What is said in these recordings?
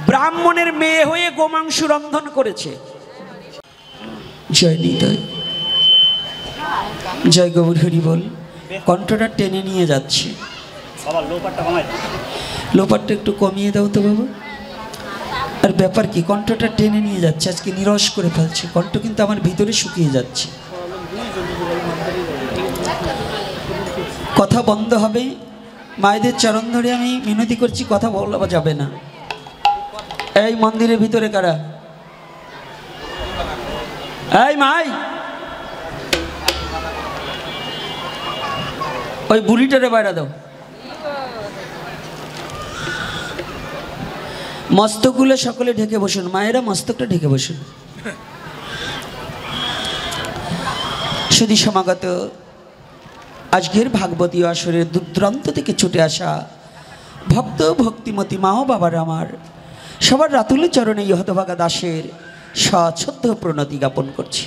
ব্রাহ্মণের মেয়ে হয়ে গোমাংস রন্ধন করেছে। জয় নিতাই, জয় গৌর হরি বল। কণ্ঠটা টেনে নিয়ে যাচ্ছে, লোপারটা একটু কমিয়ে দাও তো বাবা। আর ব্যাপার কি, কণ্ঠটা টেনে নিয়ে যাচ্ছে, আজকে নিরস করে ফেলছে কণ্ঠ, কিন্তু আমার ভিতরে শুকিয়ে যাচ্ছে। কথা বন্ধ হবে। মায়েদের চরণ ধরে আমি মিনতি করছি, কথা বলা যাবে না। এই মন্দিরের ভিতরে কারা? এই মাই, ওই বুড়িটারে বাইরে দাও। মস্তকগুলো সকলে ঢেকে বসুন, মায়েরা মস্তকটা ঢেকে বসুন। সুধী সমাগত, আজকের ভাগবতীয় আসরের দূরদূরান্ত থেকে ছুটে আসা ভক্ত ভক্তিমতী মা ও বাবার আমার সবার রাতুল চরণে হতভাগা দাসের সশ্রদ্ধ প্রণতি জ্ঞাপন করছি।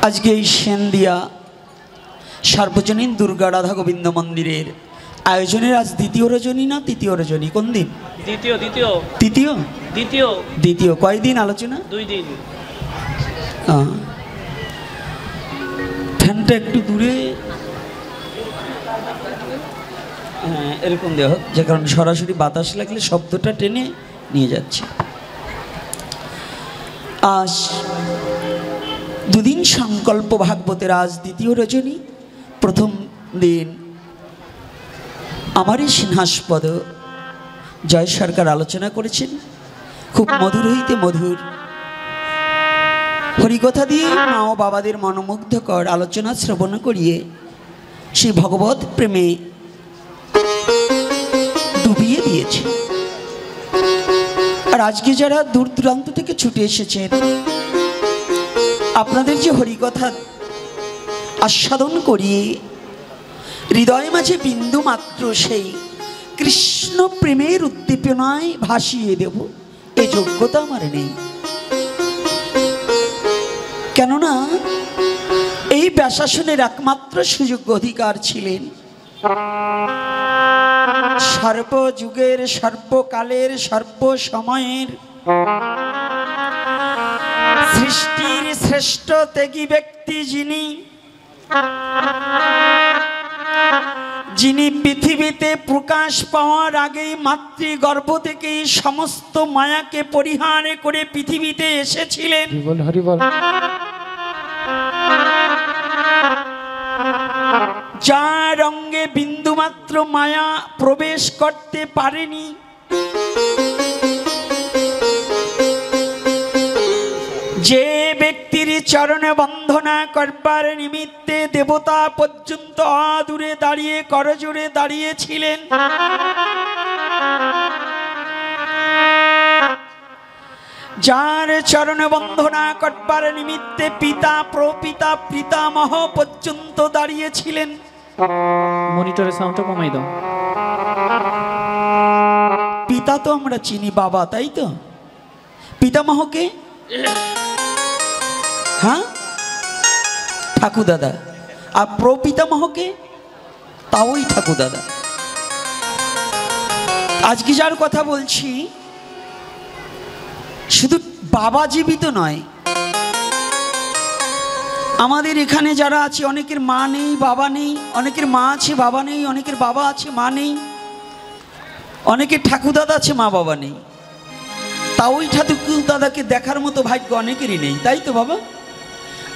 আজকে এই সেনদিয়া সার্বজনীন দুর্গা রাধা গোবিন্দ মন্দিরের আয়োজনের আজ দ্বিতীয় রজনী না তৃতীয় রজনী? কোন দিন? দ্বিতীয়। দ্বিতীয় তৃতীয় দ্বিতীয় দ্বিতীয় কয়দিন আলোচনা? 2 দিন। ফ্যানটা একটু দূরে, হ্যাঁ এরকম দেওয়া হোক, যে কারণে সরাসরি বাতাস লাগলে শব্দটা টেনে নিয়ে যাচ্ছে। আজ 2 দিন সংকল্প ভাগবতের আজ দ্বিতীয় রজনী। প্রথম দিন আমারই সিংহাসপদ জয় সরকার আলোচনা করেছেন, খুব মধুর হইতে মধুর হরিকথা দিয়ে মা ও বাবাদের মনোমুগ্ধকর আলোচনা শ্রবণ করিয়ে সেই ভগবত প্রেমে ডুবিয়ে দিয়েছে। আর আজকে যারা দূর দূরান্ত থেকে ছুটে এসেছেন, আপনাদের যে হরিকথা আস্বাদন করিয়ে হৃদয় মাঝে বিন্দু মাত্র সেই কৃষ্ণ প্রেমের উদ্দীপনায় ভাসিয়ে দেব, এই যোগ্যতা আমার নেই। কেননা এই ব্যাসাসনের একমাত্র সুযোগ্য অধিকার ছিলেন সর্বযুগের, সর্বকালের, সর্বসময়ের সৃষ্টির শ্রেষ্ঠ ত্যাগী ব্যক্তি যিনি পৃথিবীতে প্রকাশ পাওয়ার আগেই মাতৃগর্ভ থেকেই সমস্ত মায়াকে পরিহার করে পৃথিবীতে এসেছিলেন। যার অঙ্গে বিন্দুমাত্র মায়া প্রবেশ করতে পারেনি, যে ব্যক্তির চরণে বন্দনা করবার নিমিত্তে দেবতা পর্যন্ত দূরে দাঁড়িয়ে করজোড়ে দাঁড়িয়েছিলেন, যার চরণে বন্দনা করবার নিমিত্তে পিতা প্রপিতা পিতামহ পর্যন্ত দাঁড়িয়েছিলেন। মনিটরের সাউন্ডটা কমাই দাও। পিতা তো আমরা চিনি, বাবা, তাই তো? পিতামহকে হ্যাঁ ঠাকুর দাদা, আর প্রপিতামহকে তাওই ঠাকুর দাদা। আজকে যার কথা বলছি, শুধু বাবা জীবিত নয়, আমাদের এখানে যারা আছে অনেকের মা নেই, বাবা নেই, অনেকের মা আছে বাবা নেই, অনেকের বাবা আছে মা নেই, অনেকের ঠাকুর দাদা আছে মা বাবা নেই। তা ওই ঠাকুর দাদাকে দেখার মতো ভাগ্য অনেকেরই নেই, তাই তো বাবা?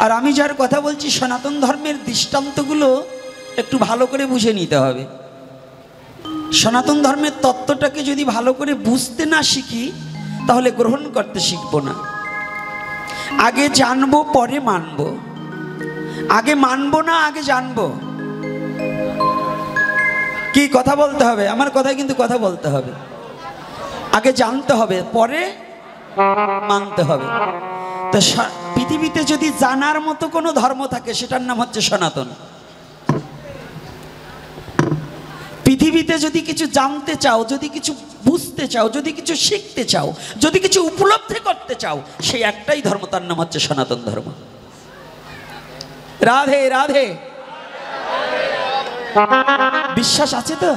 আর আমি যার কথা বলছি, সনাতন ধর্মের দৃষ্টান্তগুলো একটু ভালো করে বুঝে নিতে হবে। সনাতন ধর্মের তত্ত্বটাকে যদি ভালো করে বুঝতে না শিখি, তাহলে গ্রহণ করতে শিখবো না। আগে জানবো পরে মানবো, আগে মানবো না আগে জানবো। কি কথা বলতে হবে? আমার কথায় কিন্তু কথা বলতে হবে। আগে জানতে হবে, পরে মানতে হবে। তো পৃথিবীতে যদি জানার মতো কোনো ধর্ম থাকে, সেটার নাম হচ্ছে সনাতন। পৃথিবীতে যদি কিছু জানতে চাও, যদি কিছু বুঝতে চাও, যদি কিছু শিখতে চাও, যদি কিছু উপলব্ধি করতে চাও, সেই একটাই ধর্ম, তার নাম হচ্ছে সনাতন ধর্ম। রাধে রাধে। বিশ্বাস আছে তো?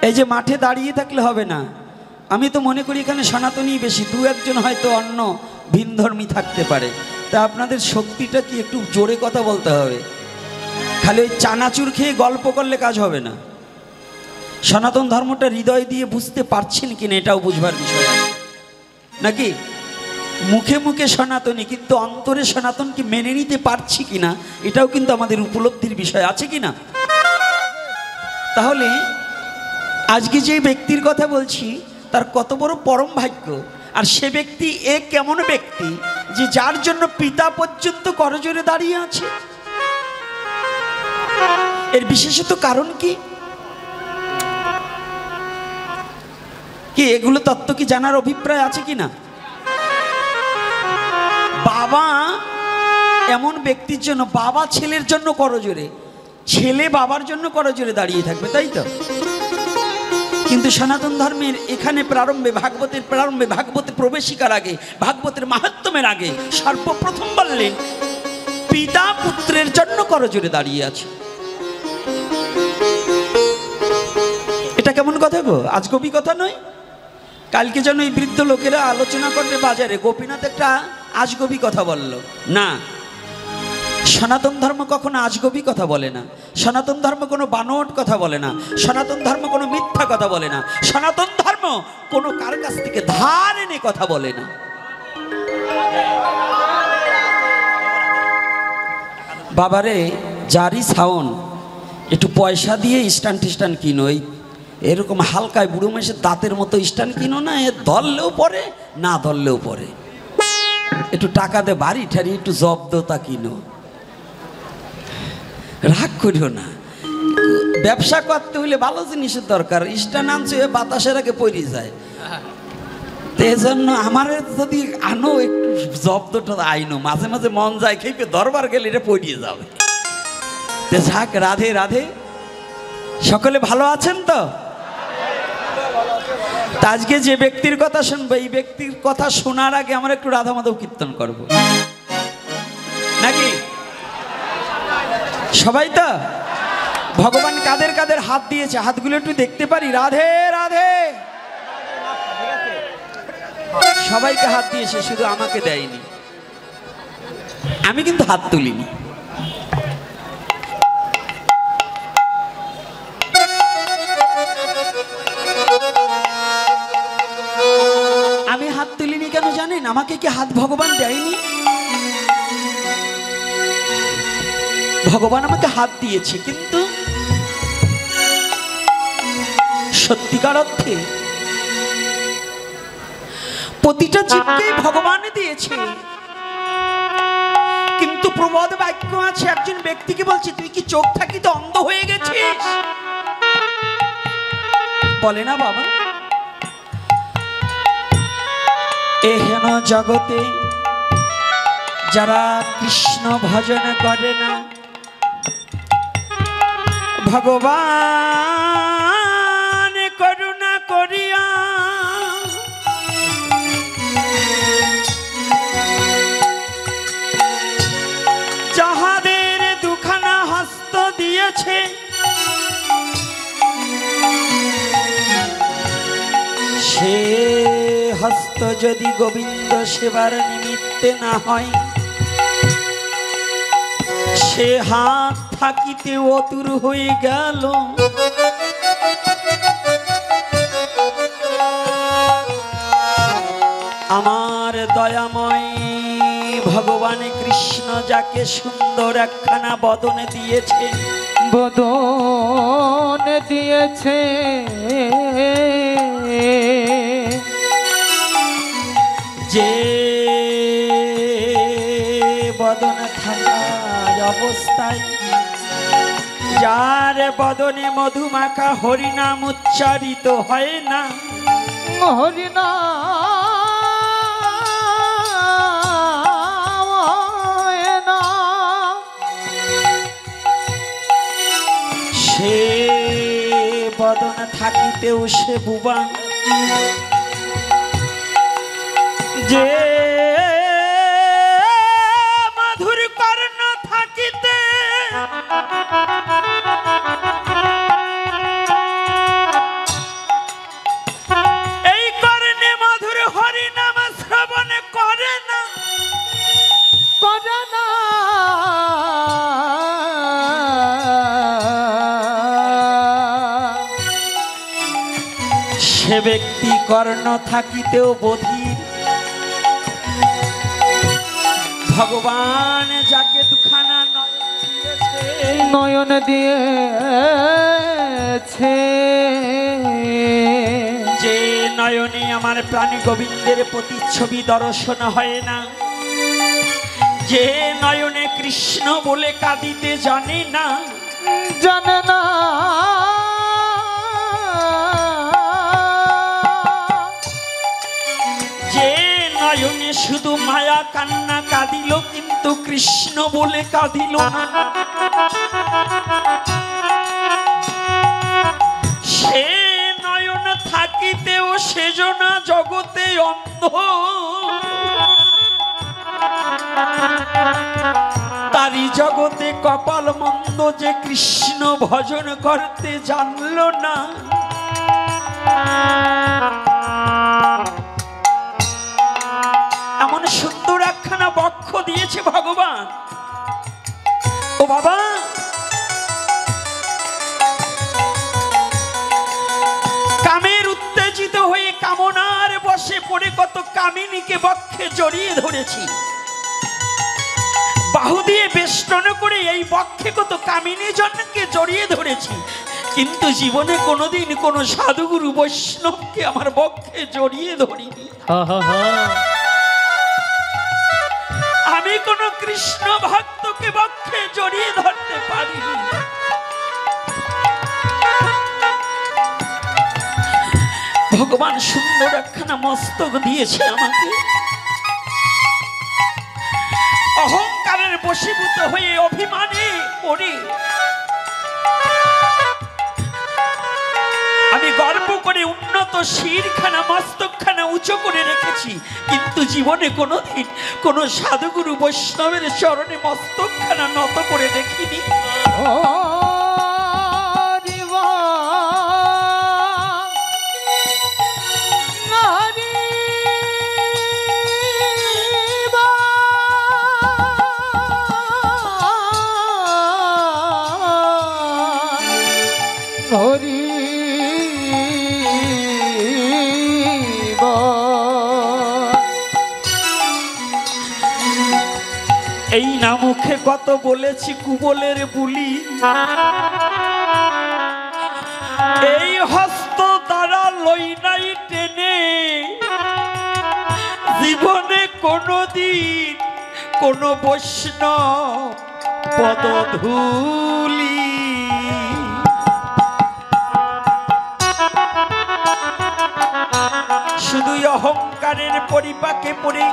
এই যে মাঠে দাঁড়িয়ে থাকলে হবে না। আমি তো মনে করি এখানে সনাতনী বেশি, দু একজন হয়তো অন্য ভিনধর্মী থাকতে পারে। তা আপনাদের শক্তিটা কি একটু জোরে কথা বলতে হবে। খালি ওই চানাচুর খেয়ে গল্প করলে কাজ হবে না। সনাতন ধর্মটা হৃদয় দিয়ে বুঝতে পারছেন কিনা এটাও বুঝবার বিষয় আছে নাকি। মুখে মুখে সনাতনী কিন্তু অন্তরে সনাতনকে মেনে নিতে পারছি কিনা এটাও কিন্তু আমাদের উপলব্ধির বিষয় আছে কিনা। তাহলে আজকে যে ব্যক্তির কথা বলছি তার কত বড় পরম ভাগ্য, আর সে ব্যক্তি এ কেমন ব্যক্তি যে যার জন্য পিতা পর্যন্ত করজোড়ে দাঁড়িয়ে আছে। এর বিশেষত কারণ কি কি এগুলো তত্ত্ব কি জানার অভিপ্রায় আছে কিনা। বাবা এমন ব্যক্তির জন্য, বাবা ছেলের জন্য করজোড়ে, ছেলে বাবার জন্য করজোড়ে দাঁড়িয়ে থাকবে, তাই তো। কিন্তু সনাতন ধর্মের এখানে প্রারম্ভে, ভাগবতের প্রারম্ভে, ভাগবতের প্রবেশিকার আগে, ভাগবতের মাহাত্ম্যের আগে সর্বপ্রথম বললেন পিতা পুত্রের জন্য করজোড়ে দাঁড়িয়ে আছে। এটা কেমন কথা গো, আজগবি কথা নয়। কালকে যেন এই বৃদ্ধ লোকেরা আলোচনা করবে বাজারে, গোপীনাথ একটা আজগবি কথা বলল না। সনাতন ধর্ম কখনো আজগবি কথা বলে না। সনাতন ধর্ম কোনো বানোট কথা বলে না। সনাতন ধর্ম কোনো মিথ্যা কথা বলে না। সনাতন ধর্ম কোনো কার কাছ থেকে ধার এনে কথা বলে না। বাবারে জারি সাউন একটু পয়সা দিয়ে স্ট্যান্ড টিস্ট্যান্ড কিনো, এরকম হালকায় বুড়ো মেশে দাঁতের মতো স্ট্যান্ড কিনো না, এ ধরলেও পরে না ধরলেও পরে। একটু টাকা দে বাড়ি ঠারি একটু জব্দতা কিনো, রাগ করিও না। ব্যবসা করতে হইলে ভালো জিনিসের দরকার। স্ট্যান্ড আনছে বাতাসের আগে পড়ে যায়, এই জন্য আমার যদি আনো একটু জব্দটা আইনো, মাঝে মাঝে মন যায় খেপে দরবার গেলে এটা পড়িয়ে যাবে। যাক, রাধে রাধে। সকলে ভালো আছেন তো? আজকে যে ব্যক্তির কথা শুনবো, এই ব্যক্তির কথা শোনার আগে আমরা একটু রাধা মাধব কীর্তন করব নাকি সবাই? তো ভগবান কাদের কাদের হাত দিয়েছে, হাতগুলো একটু দেখতে পারি। রাধে রাধে। সবাইকে হাত দিয়েছে, শুধু আমাকে দেয়নি। আমি কিন্তু হাত তুলিনি। আমি হাত তুলিনি কেন জানেন? আমাকে কি হাত ভগবান দেয়নি? ভগবান আমাকে হাত দিয়েছে, কিন্তু সত্যিকার অর্থে প্রতিটা জীবকে ভগবান দিয়েছে। কিন্তু প্রবাদ বাক্য আছে, একজন ব্যক্তিকে বলছে তুই কি চোখ থাকিতে অন্ধ হয়ে গেছিস? বলে না বাবা, এহেন জগতে যারা কৃষ্ণ ভজন করে না, ভগবান করুণা করিয়া যাহাদের দুখানা হস্ত দিয়েছে, সে হস্ত যদি গোবিন্দ সেবার নিমিত্তে না হয়, সে হাত থাকিতে অতুর হয়ে গেল। আমার দয়াময় ভগবান কৃষ্ণ যাকে সুন্দর একখানা বদনে দিয়েছে, বদন দিয়েছে, যে বদন থাকার অবস্থায়, যার বদনে মধুমাখা হরিনাম উচ্চারিত হয় না, সে বদন থাকিতেও সে বুবা, যে মধুর কর্ণ থাকিতে সে ব্যক্তি কর্ণ থাকিতেও বধির, ভগবান যাকে দুখানা নয়ন দিয়েছে, যে নয়নে আমার প্রাণী গোবিন্দের প্রতিচ্ছবি দর্শন হয় না, যে নয়নে কৃষ্ণ বলে কাঁদিতে জানে না, জানে না, যে নয়নে শুধু মায়া কান্না কাঁদিল কিন্তু কৃষ্ণ বলে কাঁদিল না, সে নয়ন থাকিতেও সেজনা জগতে অন্ধ, তারি জগতে কপাল মন্দ যে কৃষ্ণ ভজন করতে জানল না। এমন সুন্দর একখানা বক্ষ দিয়েছে ভগবান। ও বাবা, কামের উত্তেজিত হয়ে কামনার বশে পড়ে কত কামিনীকে বক্ষে জড়িয়ে ধরেছি, বাহু দিয়ে বেষ্টন করে এই বক্ষে কত কামিনী জনকে জড়িয়ে ধরেছি, কিন্তু জীবনে কোনোদিন কোনো সাধুগুরু বৈষ্ণবকে আমার বক্ষে জড়িয়ে ধরিনি। আমি কোন কৃষ্ণ ভক্তকে বক্ষে জড়িয়ে ধরতে পারিনি। ভগবান সুন্দর একখানা মস্তক দিয়েছে আমাকে, অহংকারের বশীভূত হয়ে অভিমানে পড়ে আমি গর্ব করে উন্নত শিরখানা মস্তকখানা উঁচু করে রেখেছি, কিন্তু জীবনে কোনোদিন কোন সাধুগুরু বৈষ্ণবের চরণে মস্তকখানা নত করে দেখিনি। এই না মুখে কত বলেছি কুবলের বুলি, এই হস্ত দ্বারা লই নাই টেনে, জীবনে কোনদিন কোন বৈষ্ণব পদধূলি। শুধুই অহংকারের পরিপাকে পড়ে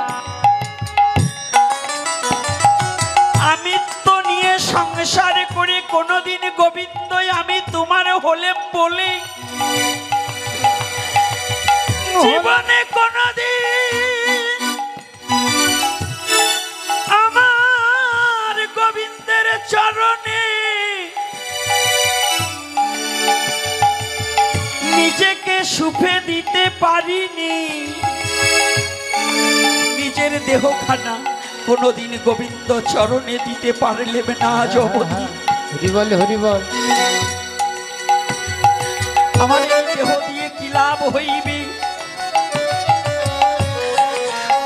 আমিত্ব নিয়ে সংসার করে কোনদিন গোবিন্দ আমি তোমার হলে বলে জীবনে কোনদিন আমার গোবিন্দের চরণে নিজেকে সুফে দিতে পারিনি। নিজের দেহখানা কোনদিন গোবিন্দ চরণে দিতে পারলে না। জগতি হরি বল, হরি বল। আমার এই দেহ দিয়ে কি লাভ হইবে?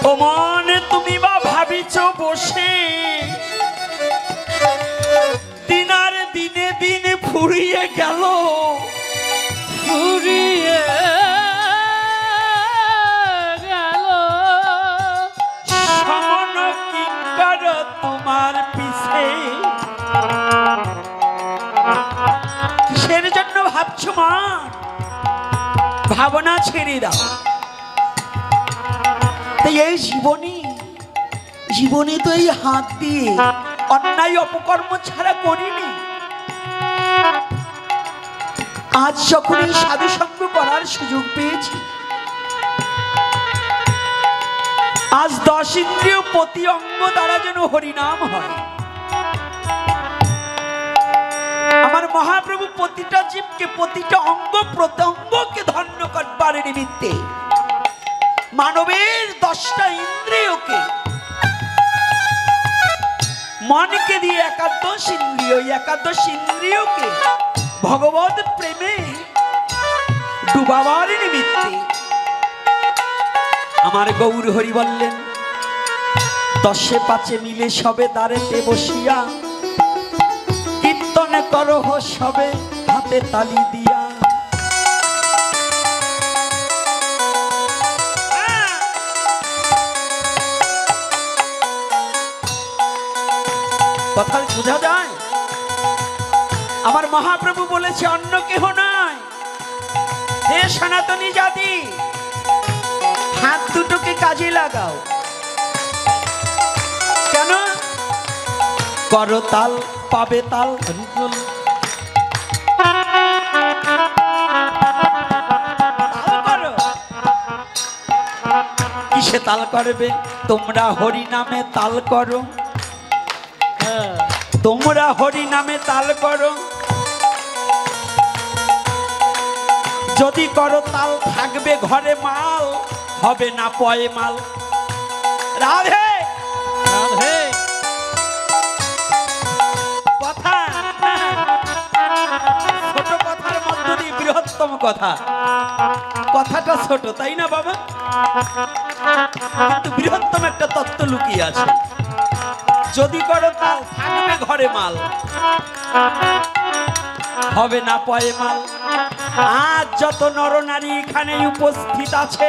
ও মন, তুমি বা ভাবিছ বসে দিনার দিনে দিন ফুরিয়ে গেল, ফুরিয়ে তোমার পিছে কিসের জন্য ভাবছো মা? ভাবনা ছেড়ে দাও। তাই এই জীবনে তো এই হাত দিয়ে অন্যায় অপকর্ম ছাড়া করিনি। আজ যখন এই সাধু সঙ্গ করার সুযোগ পেয়েছি, আজ 10 ইন্দ্রিয় প্রতি অঙ্গ দ্বারা যেন হরিনাম হয়। আমার মহাপ্রভু প্রতিটা জীবকে প্রতিটা অঙ্গ প্রত্যঙ্গকে ধন্য করবার নিমিত্তে মানবের 10টা ইন্দ্রিয়কে, মনকে দিয়ে একাদশ ইন্দ্রিয়, একাদশ ইন্দ্রিয়কে ভগবত প্রেমে ডুবাবার নিমিত্তে আমার গৌর হরি বললেন, 10 5 মিলে সবে দাঁড়েতে বসিয়া কীর্তন করহ সবে হাতে তালি দিয়া। কথা বোঝা যায়? আমার মহাপ্রভু বলেছে অন্য কেহ নয়, হে সনাতনী জাতি, হাত দুটোকে কাজে লাগাও। কেন? করো তাল পাবে তাল। কিসে তাল করবে? তোমরা হরি নামে তাল করো, তোমরা হরি নামে তাল করো। যদি করো তাল থাকবে ঘরে মাল, হবে না পয়ে মাল। রাধে রাধে। কথা ছোট কথার মধ্য দিয়ে বৃহত্তম কথা। কথাটা ছোট, তাই না বাবা? কিন্তু বৃহত্তম একটা তত্ত্ব লুকিয়ে আছে। যদি করো তাল থাকবে ঘরে মাল, হবে না পয়ে মাল। আজ যত নরনারী এখানে উপস্থিত আছে,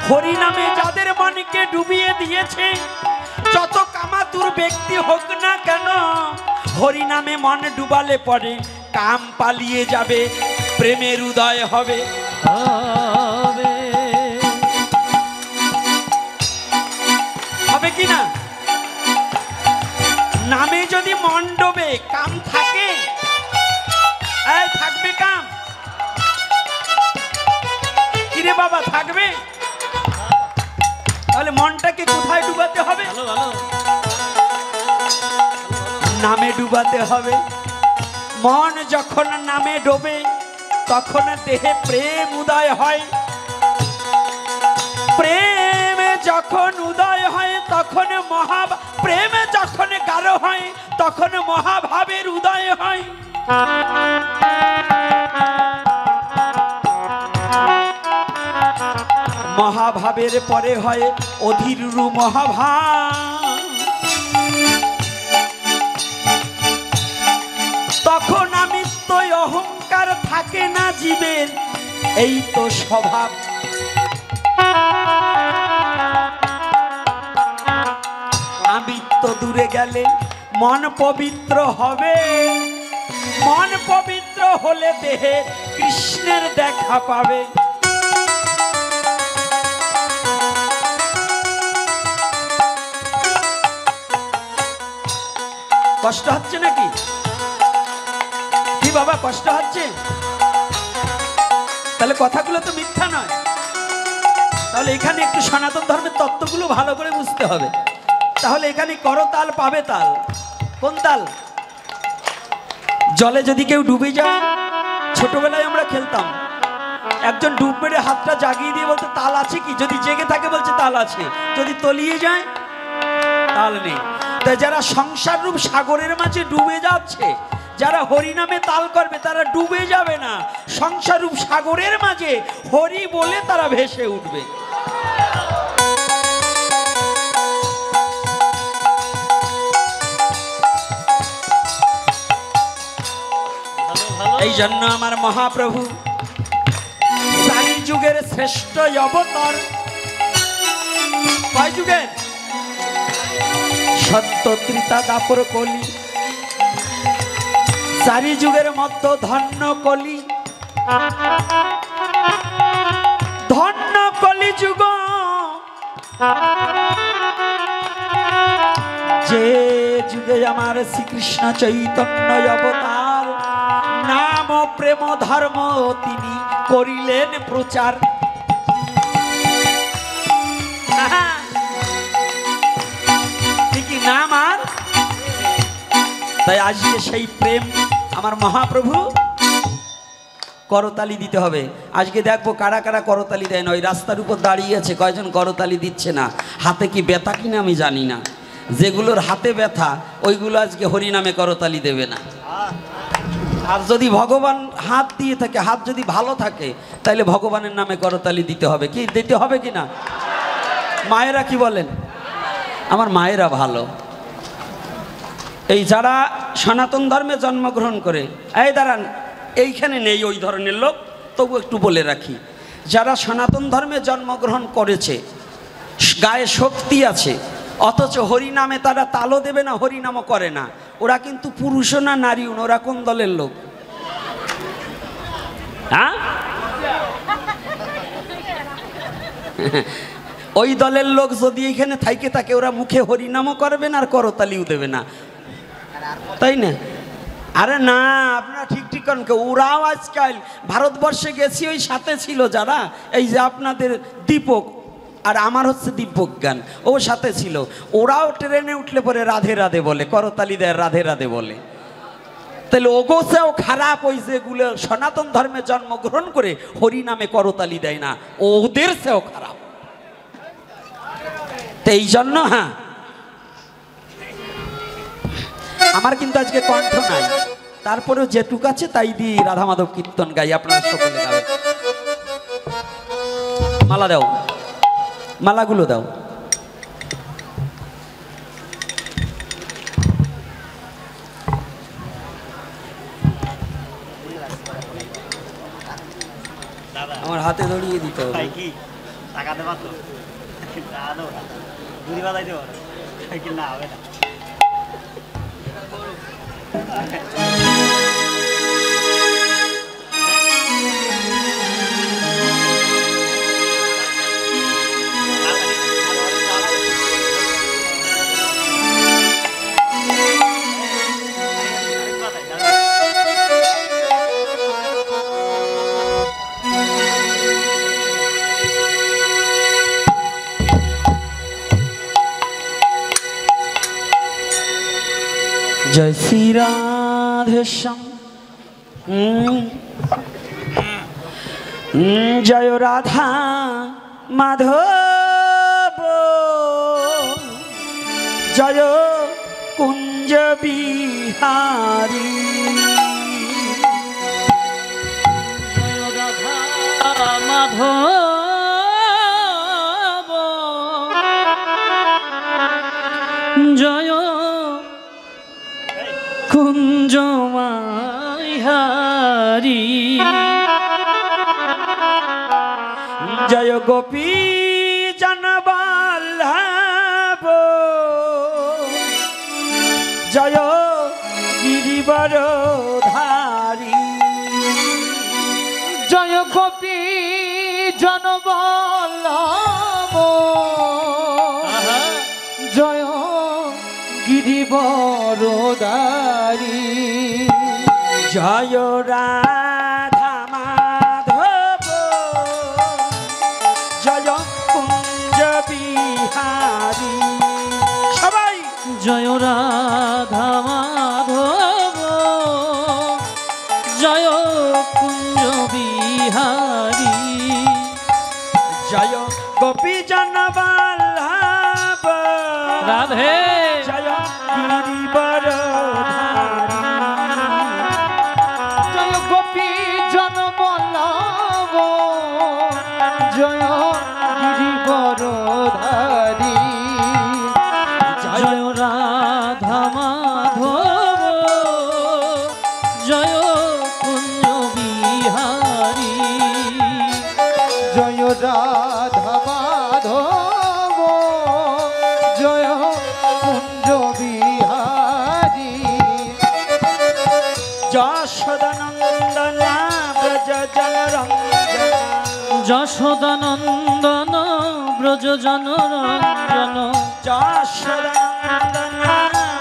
হরি নামে যাদের মনকে ডুবিয়ে দিয়েছে, যত কামাতুর ব্যক্তি হোক না কেন, হরি নামে মন ডুবালে পরে কাম পালিয়ে যাবে, প্রেমের উদয় হবে। হবে কি না? নামে যদি মন ডোবে, কাম থাকে? থাকবে কাম? কিরে বাবা, থাকবে? তাহলে মনটাকে কোথায় ডুবাতে হবে? নামে ডুবাতে হবে। মন যখন নামে ডোবে, তখন দেহে প্রেম উদয় হয়। প্রেম যখন উদয় হয়, তখন প্রেম যখন গাঢ় হয়, তখন মহাভাবের উদয় হয়। মহাভাবের পরে হয় অধীরু মহাভাব। তখন আমিত্ব অহংকার থাকে না জীবের, এই তো স্বভাব। আমিত্ব দূরে গেলে মন পবিত্র হবে। মন পবিত্র হলে দেহে কৃষ্ণের দেখা পাবে। কষ্ট হচ্ছে নাকি? কি বাবা, কষ্ট হচ্ছে? তাহলে কথাগুলো তো মিথ্যা নয়। তাহলে এখানে একটু সনাতন ধর্মের তত্ত্বগুলো ভালো করে বুঝতে হবে। তাহলে এখানে করো তাল পাবে তাল। কোন তাল? জলে যদি কেউ ডুবে যায়, ছোটবেলায় আমরা খেলতাম, একজন ডুব মেরে হাতটা জাগিয়ে দিয়ে বলতো তাল আছে কি? যদি জেগে থাকে বলছে তাল আছে, যদি তলিয়ে যায় তাল নেই। তাই যারা সংসার রূপ সাগরের মাঝে ডুবে যাচ্ছে, যারা হরি নামে তাল করবে তারা ডুবে যাবে না, সংসার রূপ সাগরের মাঝে হরি বলে তারা ভেসে উঠবে। এই জন্য আমার মহাপ্রভু চারি যুগের শ্রেষ্ঠ অবতার। কয় যুগের? সত্য ত্রিতা দাপর কলি, চারি যুগের মধ্য ধন্য কলি। ধন্য কলি যুগ, যে যুগে আমার শ্রীকৃষ্ণ চৈতন্য অবতার, নাম প্রেম ধর্ম তিনি করিলেন প্রচার। ঠিকই নাম আর। তাই আজকে সেই প্রেম আমার মহাপ্রভু, করতালি দিতে হবে। আজকে দেখবো কারা কারা করতালি দেয় না। ওই রাস্তার উপর দাঁড়িয়ে আছে, কয়জন করতালি দিচ্ছে না। হাতে কি ব্যথা কিনা আমি জানি না। যেগুলোর হাতে ব্যথা ওইগুলো আজকে হরি নামে করতালি দেবে না। আর যদি ভগবান হাত দিয়ে থাকে, হাত যদি ভালো থাকে, তাহলে ভগবানের নামে করতালি দিতে হবে। কি দিতে হবে কি না? মায়েরা কি বলেন? আমার মায়েরা ভালো। এই যারা সনাতন ধর্মে জন্মগ্রহণ করে, এই দাঁড়ান, এইখানে নেই ওই ধরনের লোক, তবু একটু বলে রাখি, যারা সনাতন ধর্মে জন্মগ্রহণ করেছে, গায়ে শক্তি আছে, অথচ হরিনামে তারা তালও দেবে না, হরিনামও করে না, ওরা কিন্তু পুরুষও না নারীও না। ওরা কোন দলের লোক? হ্যাঁ, ওই দলের লোক যদি এখানে থাইকে থাকে, ওরা মুখে হরিনামও করবে না আর করতালিও দেবে না, তাই না? আরে না, আপনারা ঠিক ঠিক করেন। ওরাও আজকাল ভারতবর্ষে গেছি, ওই সাথে ছিল যারা, এই যে আপনাদের দীপক আর আমার হচ্ছে দিব্যজ্ঞান, ও সাথে ছিল। ওরাও ট্রেনে উঠলে পরে রাধে রাধে বলে, করতালি দেয়, রাধে রাধে বলে। তাহলে ওগোছেও খারাপ ওই যেগুলো সনাতন ধর্মে জন্মগ্রহণ করে হরিনামে করতালি দেয় না, ওদের চেয়েও খারাপ। তো এই জন্য হ্যাঁ, আমার কিন্তু আজকে কণ্ঠ নাই, তারপরেও যেটুক আছে তাই দিয়ে রাধা মাধব কীর্তন গাই। আপনারা সকলে গাবেন। মালা দাও, মালাগুলো দাও। আমার হাতে ধরিয়ে দিতে হবে। কি টাকা দেবা তো? ঘুরি বাজাই দেবো না, হবে না। जय श्री राधे श्याम। जय राधा माधव, जय कुंज बिहारी। जय राधा माधव, जय कुंज बिहारी। जय गोपी जन वल्लभ, जय गिरिवरधारी। জয় গোপী জনবল্লভ, জয় গিরিবরদারি। जय राधा माधव, जय कुंज बिहारी। सबाई जय राधा माधव, जय कुंज बिहारी। जय गोपी जन वल्लभ, राधे जय गिरिवरधारी। জয় গোপী জনবল্লভ, জয় গিরিবরধারি। जय राधा माधव, जय कुंज बिहारी। জয় রাধা মাধব, জয় কুঞ্জ বিহারী। যশোদানন্দন ব্রজ জনরঞ্জন, যশোদানন্দন ব্রজ জনরঞ্জন। যশোদানন্দন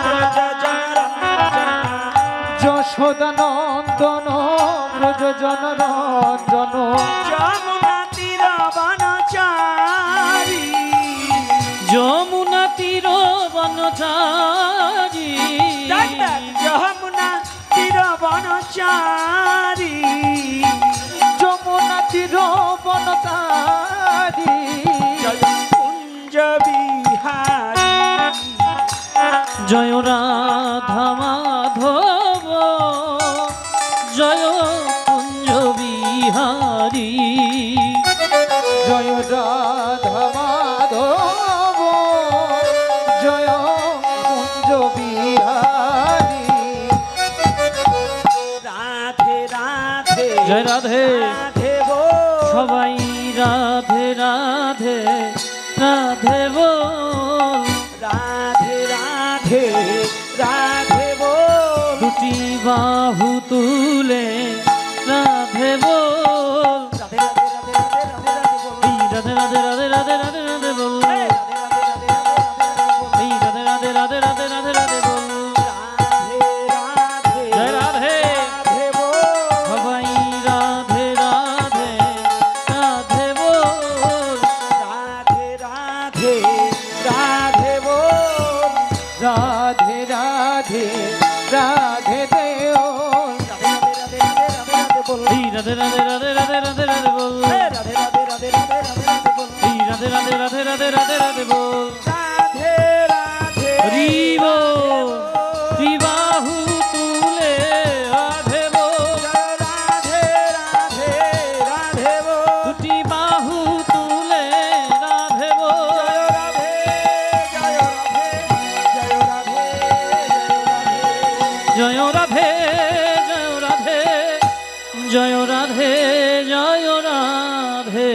ব্রজ জনরঞ্জন। যশোদানন্দন ব্রজ জনরঞ্জন। যমুনা তীর বনচারী, যমুনা তীর বনচারী। যমুনা তীর বনচারী। যমুনা তীর বনচারী। জয় কুঞ্জ বিহারী। জয় রাধা মাধব, জয় রাধা মাধব জয় কুঞ্জ বিহারী রাধে রাধে জয় রাধে রাধে বল সবাই রাধে রাধে রাধে বল রাধে রাধে রাধে বল দুটি বাহু তুলে রাধে বল রাধে রাধে রাধে রাধে রাধে বল এই রাধে রাধে রাধে রাধে রাধে রাধে বল এই রাধে রাধে রাধে রাধে রাধে রাধে বল জয় রাধে সবাই রাধে রাধে রাধে বল রাধে রাধে রাধে বল রাধে রাধে রাধে দেও এই রাধে রাধে রাধে রাধে রাধে রাধে বল এই রাধে রাধে রাধে রাধে রাধে রাধে বল হরি বল ত্রিবাহু তুলে রাধে বল দুটি বাহু তুলে রাধে বল জয় রাধে জয় রাধে জয় রাধে জয় রাধে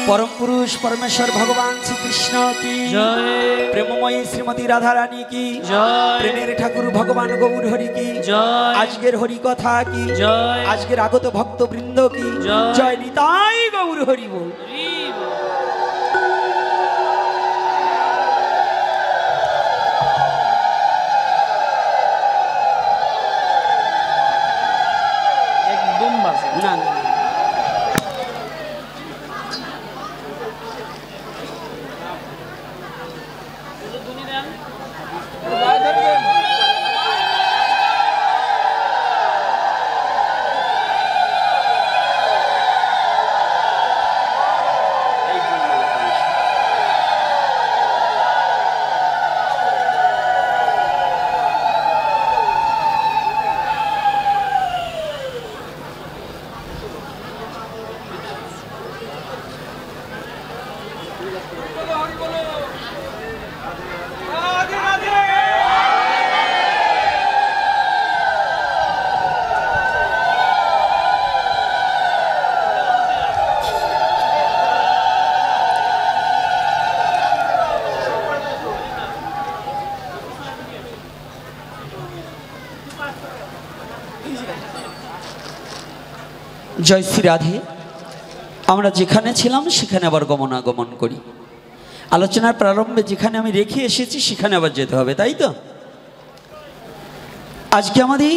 পরম পুরুষ পরমেশ্বর ভগবান শ্রীকৃষ্ণ কি জয় প্রেমময়ী শ্রীমতী রাধা রানী কি জয় প্রেমের ঠাকুর ভগবান গৌর হরি কি জয় আজকের হরি কথা কি জয় আজকের আগত ভক্ত বৃন্দ কি জয়। জয় নিতাই গৌর হরি বল হরি বল। একদম বাজে না না জয় শ্রী রাধে। আমরা যেখানে ছিলাম সেখানে আবার গমনাগমন করি। আলোচনার প্রারম্ভে যেখানে আমি রেখে এসেছি সেখানে আবার যেতে হবে, তাই তো? আজকে আমাদের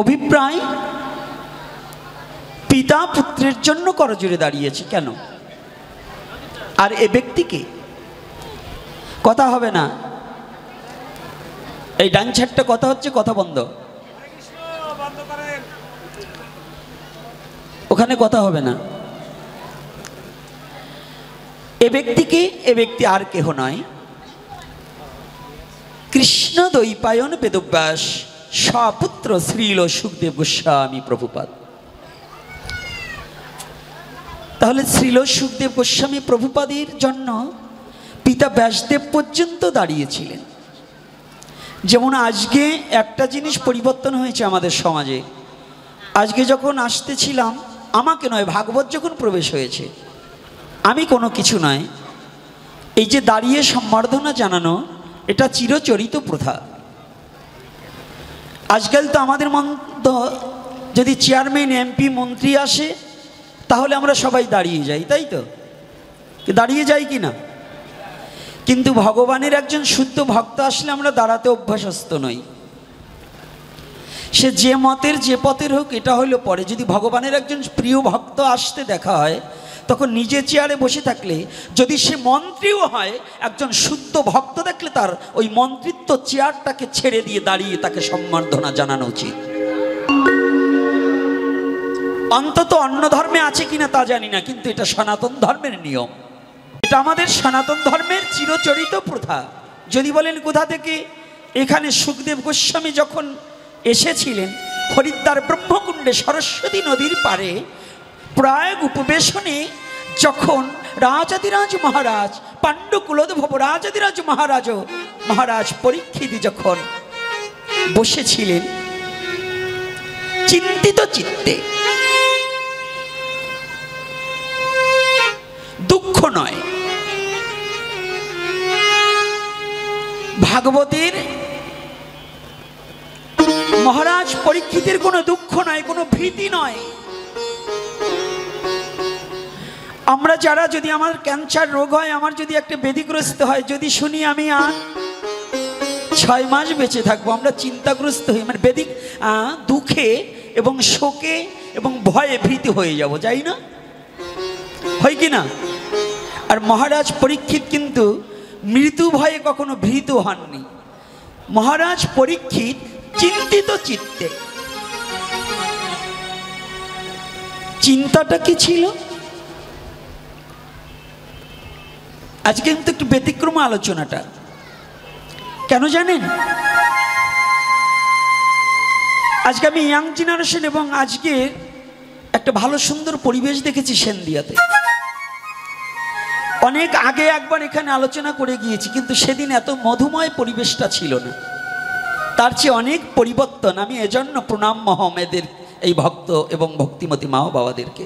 অভিপ্রায় পিতা পুত্রের জন্য করজোড়ে দাঁড়িয়েছে। কেন? আর এ ব্যক্তিকে কথা হবে না, এই ডান ছাড়টা কথা হচ্ছে, কথা বন্ধ, ওখানে কথা হবে না। এ ব্যক্তিকে, এ ব্যক্তি আর কেহ নয়, কৃষ্ণ দ্বৈপায়ন বেদব্যাস স্বপুত্র শ্রীল সুখদেব গোস্বামী প্রভুপাদ। তাহলে শ্রীল সুখদেব গোস্বামী প্রভুপাদের জন্য পিতা ব্যাসদেব পর্যন্ত দাঁড়িয়েছিলেন। যেমন আজকে একটা জিনিস পরিবর্তন হয়েছে আমাদের সমাজে। আজকে যখন আসতেছিলাম, আমাকে নয়, ভাগবত যখন প্রবেশ হয়েছে, আমি কোনো কিছু নয়, এই যে দাঁড়িয়ে সম্বর্ধনা জানানো, এটা চিরচরিত প্রথা। আজকাল তো আমাদের মধ্যে যদি চেয়ারম্যান, এমপি, মন্ত্রী আসে, তাহলে আমরা সবাই দাঁড়িয়ে যাই, তাই তো? দাঁড়িয়ে যাই কি না? কিন্তু ভগবানের একজন শুদ্ধ ভক্ত আসলে আমরা দাঁড়াতে অভ্যাসস্থ নই। সে যে মতের যে পথের হোক, এটা হইল পরে। যদি ভগবানের একজন প্রিয় ভক্ত আসতে দেখা হয়, তখন নিজে চেয়ারে বসে থাকলে, যদি সে মন্ত্রীও হয়, একজন শুদ্ধ ভক্ত দেখলে তার ওই মন্ত্রিত্ব চেয়ারটাকে ছেড়ে দিয়ে দাঁড়িয়ে তাকে সম্বর্ধনা জানানো উচিত। অন্তত অন্য ধর্মে আছে কিনা তা জানি না, কিন্তু এটা সনাতন ধর্মের নিয়ম, এটা আমাদের সনাতন ধর্মের চিরচরিত প্রথা। যদি বলেন কোথা থেকে, এখানে সুখদেব গোস্বামী যখন এসেছিলেন হরিদ্বার ব্রহ্মকুণ্ডে সরস্বতী নদীর পারে প্রয়াগ উপবেশনে যখন রাজাধিরাজ মহারাজ পাণ্ডকুলোদ্ভব রাজাধিরাজ মহারাজ পরীক্ষিত যখন বসেছিলেন চিন্তিত চিত্তে, দুঃখ নয়, ভাগবতের মহারাজ পরীক্ষিতের কোনো দুঃখ নয়, কোনো ভীতি নয়। আমরা যারা যদি আমার ক্যান্সার রোগ হয়, আমার যদি একটা ব্যাধিগ্রস্ত হয়, যদি শুনি আমি আর 6 মাস বেঁচে থাকবো, আমরা চিন্তাগ্রস্ত হই, মানে বেদিক দুঃখে এবং শোকে এবং ভয়ে ভীতি হয়ে যাব, যাই না? হয় কি না? আর মহারাজ পরীক্ষিত কিন্তু মৃত্যু ভয়ে কখনো ভীত হননি। মহারাজ পরীক্ষিত চিন্তিত চিত্তে। চিন্তাটা কি ছিল? আজকে কিন্তু একটু ব্যতিক্রম আলোচনাটা, কেন জানেন? আজকে আমি ইয়াং জেনারেশন এবং আজকে একটা ভালো সুন্দর পরিবেশ দেখেছি সেনদিয়াতে। অনেক আগে একবার এখানে আলোচনা করে গিয়েছি, কিন্তু সেদিন এত মধুময় পরিবেশটা ছিল না, তার চেয়ে অনেক পরিবর্তন। আমি এজন্য প্রণাম মহমেদের এই ভক্ত এবং ভক্তিমতী মা বাবাদেরকে,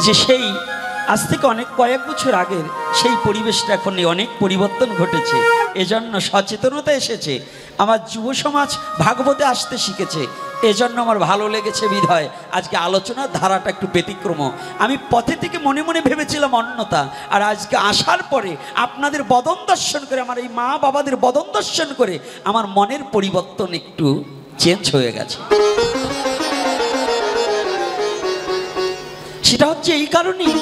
যে সেই আজ থেকে অনেক কয়েক বছর আগের সেই পরিবেশটা এখন অনেক পরিবর্তন ঘটেছে। এজন্য সচেতনতা এসেছে, আমার যুব সমাজ ভাগবতে আসতে শিখেছে, এজন্য আমার ভালো লেগেছে বিধায় আজকে আলোচনার ধারাটা একটু ব্যতিক্রম। আমি পথে থেকে মনে মনে ভেবেছিলাম অন্যতা, আর আজকে আসার পরে আপনাদের বদন দর্শন করে, আমার এই মা বাবাদের বদন দর্শন করে আমার মনের পরিবর্তন একটু চেঞ্জ হয়ে গেছে। সেটা হচ্ছে এই কারণেই,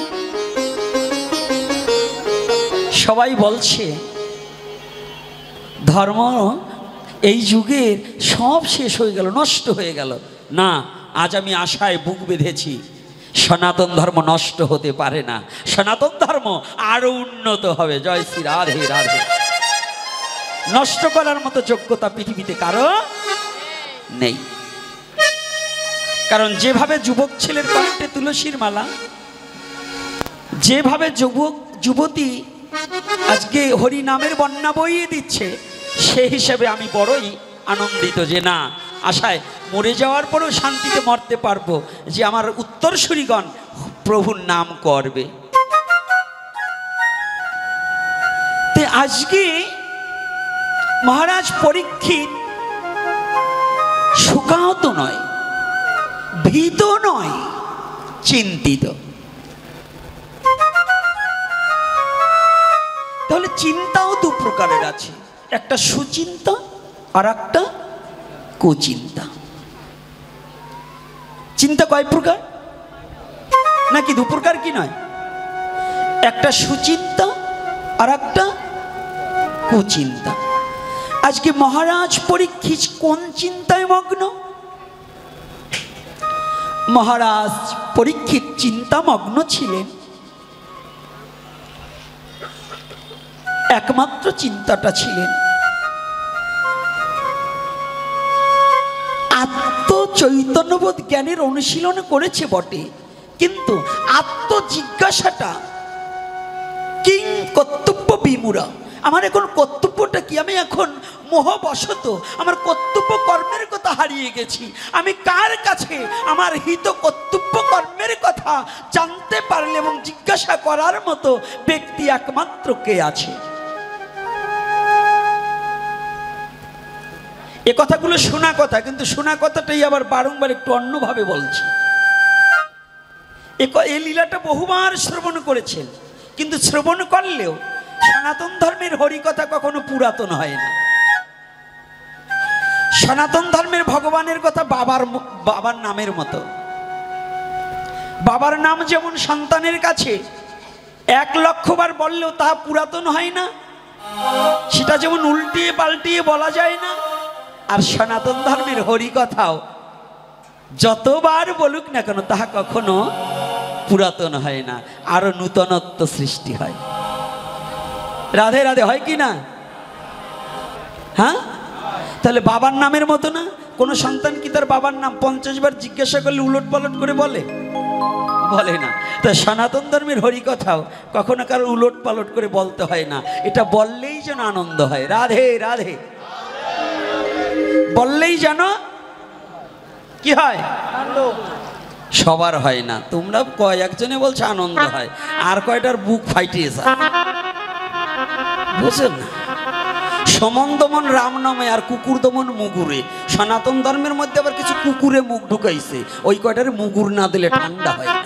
সবাই বলছে ধর্ম এই যুগের সব শেষ হয়ে গেল, নষ্ট হয়ে গেল। না, আজ আমি আশায় বুক বেঁধেছি, সনাতন ধর্ম নষ্ট হতে পারে না, সনাতন ধর্ম আরো উন্নত হবে। জয় শ্রী রাধে রাধে। নষ্ট করার মতো যোগ্যতা পৃথিবীতে কারো নেই। কারণ যেভাবে যুবক ছেলের কণ্ঠে তুলসীর মালা, যেভাবে যুবতী আজকে হরি নামের বন্যা বইয়ে দিচ্ছে, সেই হিসাবে আমি বড়ই আনন্দিত যে না, আশায় মরে যাওয়ার পরেও শান্তিতে মরতে পারবো, যে আমার উত্তরসূরিগণ প্রভুর নাম করবে। আজকে মহারাজ পরীক্ষিত শোকাহত নয়, ভীত নয়, চিন্তিত। তাহলে চিন্তাও দু প্রকারের আছে, একটা সুচিন্তা আর একটা কুচিন্তা। চিন্তা কয় প্রকার নাকি দু প্রকার কি নয়? একটা সুচিন্তা আর একটা কুচিন্তা। আজকে মহারাজ পরীক্ষিত কোন চিন্তায় মগ্ন? মহারাজ পরীক্ষিত চিন্তামগ্ন ছিলেন, একমাত্র চিন্তাটা ছিলেন আত্মচৈতন্যবোধ জ্ঞানের অনুশীলন করেছে বটে, কিন্তু আত্মজিজ্ঞাসাটা কিং কর্তব্য বিমূঢ়। আমার এখন কর্তব্যটা কি? আমি এখন মোহবশত আমার কর্তব্য কর্মের কথা হারিয়ে গেছি। আমি কার কাছে আমার হিত কর্তব্য কর্মের কথা জানতে পারলে এবং জিজ্ঞাসা করার মতো ব্যক্তি একমাত্র কে আছে? এ কথাগুলো শোনা কথা, কিন্তু শোনা কথাটাই আবার বারংবার একটু অন্যভাবে বলছি। এই লীলাটা বহুবার শ্রবণ করেছেন, কিন্তু শ্রবণ করলেও সনাতন ধর্মের হরিকথা কখনো পুরাতন হয় না। সনাতন ধর্মের ভগবানের কথা বাবার নামের মতো। বাবার নাম যেমন সন্তানের কাছে 1,00,000 বার বললেও তাহা পুরাতন হয় না, সেটা যেমন উল্টিয়ে পাল্টিয়ে বলা যায় না, আর সনাতন ধর্মের হরিকথাও যতবার বলুক না কেন তাহা কখনো পুরাতন হয় না, আরো নূতনত্ব সৃষ্টি হয়। রাধে রাধে, হয় কি না? হ্যাঁ, তাহলে বাবার নামের মতো না? কোনো সন্তান কি তার বাবার নাম 50 বার জিজ্ঞাসা করলে উলট পালট করে বলে? বলে না। তা সনাতন ধর্মের হরিকথাও কখনো কারো উলট পালট করে বলতে হয় না, এটা বললেই যেন আনন্দ হয়। রাধে রাধে বললেই যেন কি হয়? সবার হয় না, তোমরা কয়েকজনে বলছো আনন্দ হয়, আর কয়টার বুক ফাইটিয়ে যায়, বুঝছেন না? সমন দমন রাম নামে আর কুকুর দমন মুগুরে। সনাতন ধর্মের মধ্যে আবার কিছু কুকুরে মুখ ঢুকাইছে, ওই কয়টারে মুগুর না দিলে ঠান্ডা হয় না।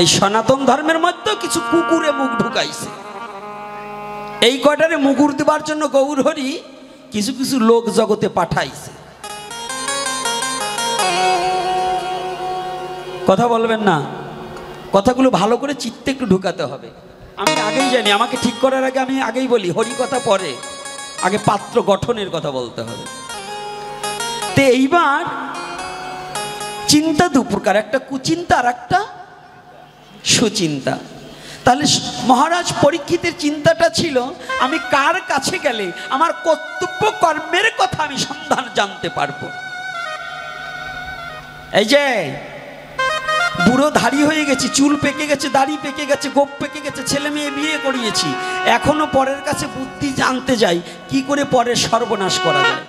এই সনাতন ধর্মের মধ্যেও কিছু কুকুরে মুখ ঢুকাইছে, এই কয়টারে মুগুর দেবার জন্য গৌর হরি কিছু কিছু লোক জগতে পাঠাইছে। কথা বলবেন না, কথাগুলো ভালো করে চিত্তে একটু ঢুকাতে হবে। আমি আগেই জানি, আমাকে ঠিক করার আগে আমি আগেই বলি হরি কথা পরে, আগে পাত্র গঠনের কথা বলতে হবে। তো এইবার চিন্তা দু প্রকার, একটা কুচিন্তা আর একটা সুচিন্তা। তাহলে মহারাজ পরীক্ষিতের চিন্তাটা ছিল আমি কার কাছে গেলে আমার কর্তব্য কর্মের কথা আমি সন্ধান জানতে পারবো। এই যে বুড়ো ধাড়ি হয়ে গেছি, চুল পেকে গেছে, দাড়ি পেকে গেছে, গোপ পেকে গেছে, ছেলে মেয়ে বিয়ে করিয়েছি, এখনো পরের কাছে বুদ্ধি জানতে যাই কি করে পরের সর্বনাশ করা যায়,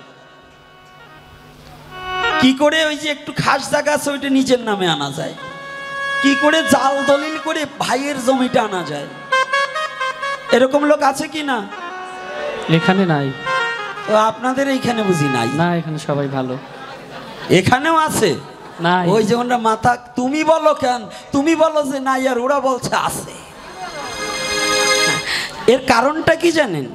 কি করে ওই যে একটু খাস জায়গা আছে ওইটা নিজের নামে আনা যায়, কি করে জাল দলিল করে ভাইয়ের জমিটা আনা যায়। এরকম লোক আছে কি না? এখানে নাই। ও আপনাদের এইখানে বুঝি নাই? না, এখানে সবাই ভালো। এখানেও আছে নাই। ওই যে ওরা মাথা, তুমি বলো কেন, তুমি বলো যে নাই আর ওরা বলছে আছে। এর কারণটা কি জানেন?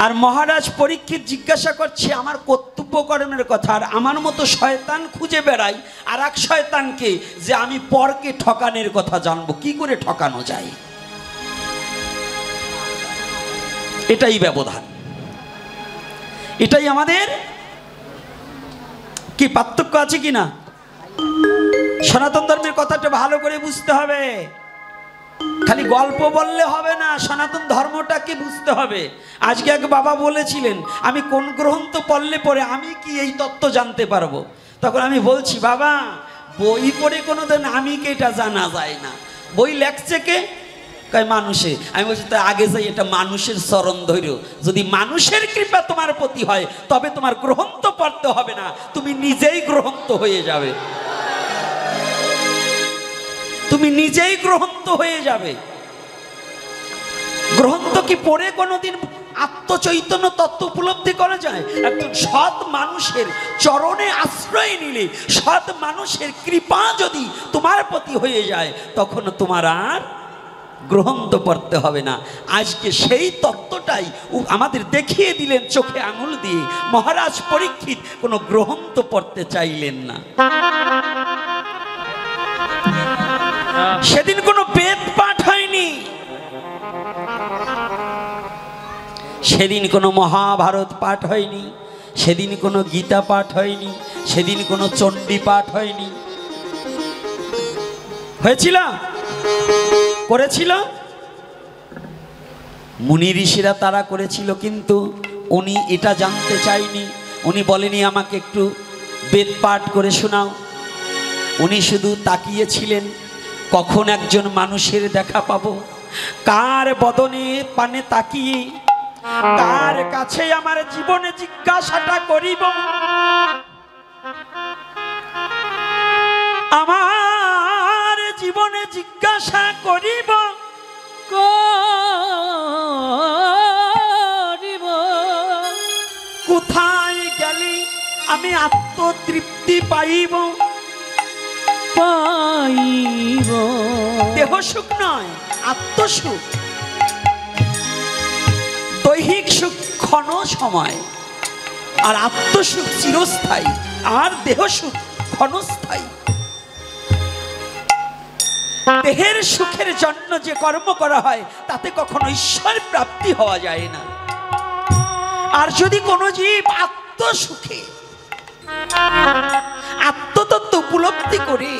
আর মহারাজ পরীক্ষিত জিজ্ঞাসা করছে আমার কর্তব্য কর্মের কথা, আর আমার মতো শয়তান খুঁজে বেড়াই আর এক শয়তানকে যে আমি পরকে ঠকানোর কথা জানবো, কি করে ঠকানো যায়। এটাই ব্যবধান, এটাই আমাদের কি পার্থক্য আছে কি না? সনাতন ধর্মের কথাটা ভালো করে বুঝতে হবে, খালি গল্প বললে হবে না, সনাতন ধর্মটাকে বুঝতে হবে। আজকে এক বাবা বলেছিলেন আমি কোন গ্রন্থ পড়লে পরে আমি কি এই তত্ত্ব জানতে পারবো। তখন আমি বলছি বাবা বই পড়ে কোনোদিন আমি কে এটা জানা যায় না, বই লেখছে কে? কয় মানুষে। আমি বলছি তাই আগে যাই এটা মানুষের চরণ ধৈর্য, যদি মানুষের কৃপা তোমার প্রতি হয় তবে তোমার গ্রন্থ পড়তে হবে না, তুমি নিজেই গ্রন্থ হয়ে যাবে, তুমি নিজেই গ্রন্থ হয়ে যাবে। গ্রন্থ কি পড়ে কোনোদিন আত্মচৈতন্য তত্ত্ব উপলব্ধি করা যায়? একজন সৎ মানুষের চরণে আশ্রয় নিলে, সৎ মানুষের কৃপা যদি তোমার প্রতি হয়ে যায় তখন তোমার আর গ্রন্থ পড়তে হবে না। আজকে সেই তত্ত্বটাই আমাদের দেখিয়ে দিলেন চোখে আঙুল দিয়ে। মহারাজ পরীক্ষিত কোনো গ্রন্থ পড়তে চাইলেন না। সেদিন কোনো বেদ পাঠ হয়নি, সেদিন কোনো মহাভারত পাঠ হয়নি, সেদিন কোনো গীতা পাঠ হয়নি, সেদিন কোনো চণ্ডী পাঠ হয়নি। হয়েছিল? করেছিল মুনি ঋষিরা, তারা করেছিল, কিন্তু উনি এটা জানতে চাইনি। উনি বলেনি আমাকে একটু বেদ পাঠ করে শোনাও। উনি শুধু তাকিয়েছিলেন কখন একজন মানুষের দেখা পাবো, কার বদনে পানে তাকিয়ে কার কাছে আমার জীবনে জিজ্ঞাসাটা করিব, আমার জীবনে জিজ্ঞাসা করিব, কোথায় গেলে আমি আত্মতৃপ্তি পাইব, পাইব। দেহ সুখ নয়, আত্মসুখ। দৈহিক সুখ ক্ষণ সময়, আর আত্মসুখ চিরস্থায়ী, আর দেহ সুখ ক্ষণস্থায়ী। দেহের সুখের জন্য যে কর্ম করা হয় তাতে কখনো ঈশ্বর প্রাপ্তি হওয়া যায় না। আর যদি কোনো জীব আত্মসুখে আত্মতত্ত্ব উপলব্ধি করে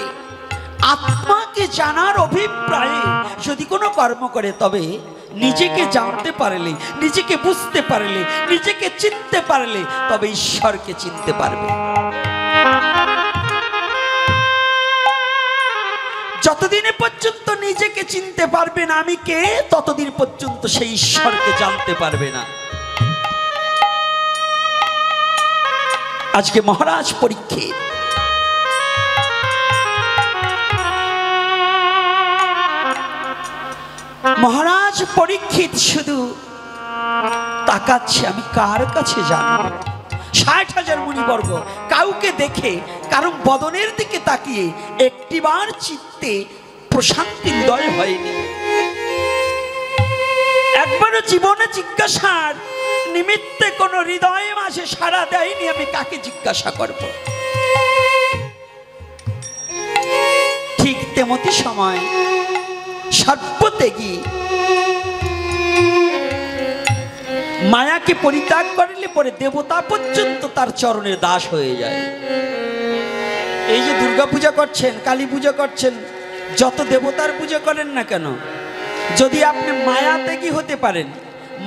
আত্মাকে জানার অভিপ্রায়ে যদি কোনো কর্ম করে তবে নিজেকে জানতে পারলে, নিজেকে বুঝতে পারলে, নিজেকে চিনতে পারলে তবে ঈশ্বরকে চিনতে পারবে। যতদিন পর্যন্ত নিজেকে চিনতে পারবে না আমি কে, ততদিন পর্যন্ত সেই ঈশ্বরকে জানতে পারবে না। আজকে মহারাজ পরীক্ষিত শুধু তাকাচ্ছে আমি কার কাছে জানব। 60,000 মুনিবর্গ কাউকে দেখে কারণ বদনের দিকে তাকিয়ে একটিবার চিত্তে প্রশান্তি উদয় হয়নি। একবারও জীবনে জিজ্ঞাসার নিমিত্তে কোনো হৃদয়ে মাঝে সাড়া দেয়নি আমি কাকে জিজ্ঞাসা করব। ঠিক তেমতি সময় সর্বত্যাগী মায়াকে পরিত্যাগ করলে পরে দেবতা পর্যন্ত তার চরণের দাস হয়ে যায়। এই যে দুর্গা পূজা করছেন, কালী পূজা করছেন, যত দেবতার পূজা করেন না কেন, যদি আপনি মায়া ত্যাগী হতে পারেন,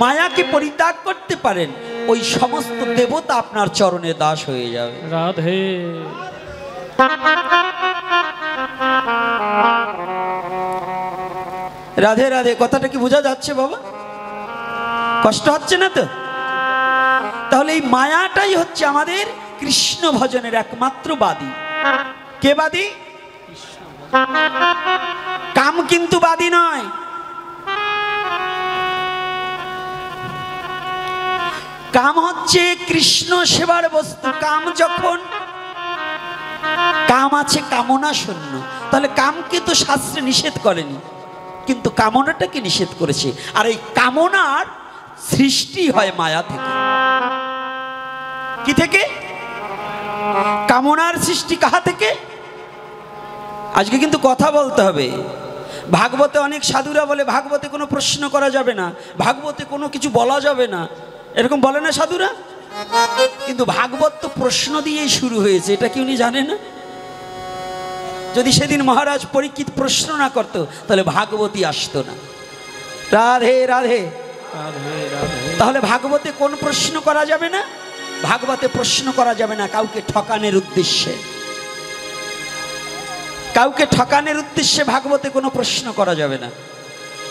মায়াকে পরিত্যাগ করতে পারেন, ওই সমস্ত দেবতা আপনার চরণের দাস হয়ে যাবে। রাধে রাধে রাধে। কথাটা কি বোঝা যাচ্ছে বাবা? কষ্ট হচ্ছে না তো? তাহলে এই মায়াটাই হচ্ছে আমাদের কৃষ্ণ ভজনের একমাত্র বাদী। কে বাদী? কাম কিন্তু বাদী নয়। কাম হচ্ছে কৃষ্ণ সেবার বস্তু। কাম যখন, কাম আছে কামনা শূন্য, তাহলে কামকে তো শাস্ত্রে নিষেধ করেনি, কিন্তু কামনাটাকে নিষেধ করেছে। আর এই কামনার সৃষ্টি হয় মায়া থেকে। কি থেকে? কামনার সৃষ্টি কাহা থেকে? আজকে কিন্তু কথা বলতে হবে। ভাগবতে অনেক সাধুরা বলে ভাগবতে কোনো প্রশ্ন করা যাবে না, ভাগবতে কোনো কিছু বলা যাবে না, এরকম বলে না সাধুরা? কিন্তু ভাগবত তো প্রশ্ন দিয়েই শুরু হয়েছে, এটা কি উনি জানে না? যদি সেদিন মহারাজ পরীক্ষিত প্রশ্ন না করতো তাহলে ভাগবতী আসতো না। রাধে রাধে। তাহলে ভাগবতে কোন প্রশ্ন করা যাবে না? ভাগবতে প্রশ্ন করা যাবে না কাউকে ঠকানোর উদ্দেশ্যে। কাউকে ঠকানোর উদ্দেশ্যে ভাগবতে কোনো প্রশ্ন করা যাবে না।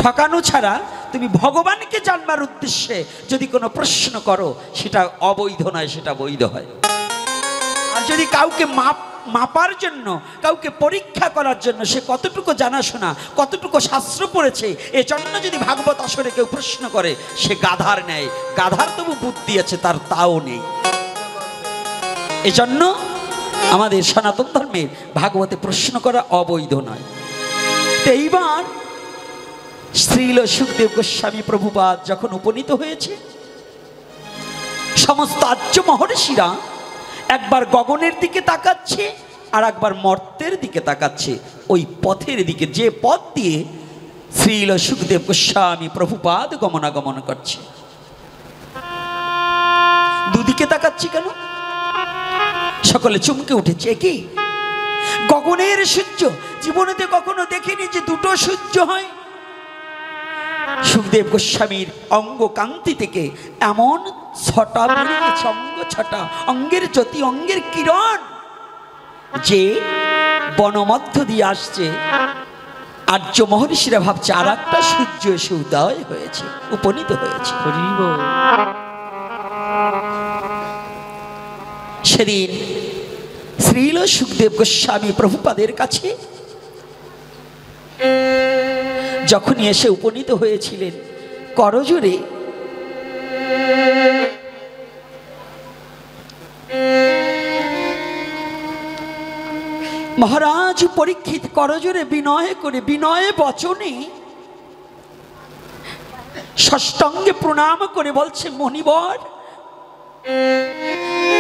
ঠকানো ছাড়া তুমি ভগবানকে জানবার উদ্দেশ্যে যদি কোনো প্রশ্ন করো সেটা অবৈধ নয়, সেটা বৈধ হয়। আর যদি কাউকে মাপার জন্য, কাউকে পরীক্ষা করার জন্য সে কতটুকু জানাশোনা, কতটুকু শাস্ত্র পড়েছে, এজন্য যদি ভাগবত আসরে কেউ প্রশ্ন করে সে গাধার নেয়। গাধার তবু বুদ্ধি আছে, তার তাও নেই। এজন্য আমাদের সনাতন ধর্মে ভাগবতে প্রশ্ন করা অবৈধ নয়। তো এইবার শ্রীল সুখদেব গোস্বামী প্রভুপাদ যখন উপনীত হয়েছে, সমস্ত আর্য মহর্ষিরা একবার গগনের দিকে তাকাচ্ছে আর একবার মর্তের দিকে তাকাচ্ছে, ওই পথের দিকে যে পথ দিয়ে শ্রীল সুখদেব গোস্বামী প্রভুপাদ গমনাগমন করছে। দুদিকে তাকাচ্ছি কেন? সকলে চমকে উঠেছে। কি গগনের সূর্য! জীবনেতে কখনো দেখিনি যে দুটো সূর্য হয়। সুখদেব গোস্বামীর অঙ্গ কান্তি থেকে এমন ছটা বেরিয়েছে, অঙ্গ ছটা, অঙ্গের জ্যোতি, অঙ্গের কিরণ, যে বনমধ্য দিয়ে আসছে। আর্য মহর্ষিরা ভাবছে আর একটা সূর্য এসে উদয় হয়েছে, উপনীত হয়েছে। সেদিন শ্রীল সুখদেব গোস্বামী প্রভুপাদের কাছে যখনই এসে উপনীত হয়েছিলেন, করজোরে মহারাজ পরীক্ষিত করজোরে বিনয় করে, বিনয় বচনে ষষ্টাঙ্গে প্রণাম করে বলছে, মণিবর,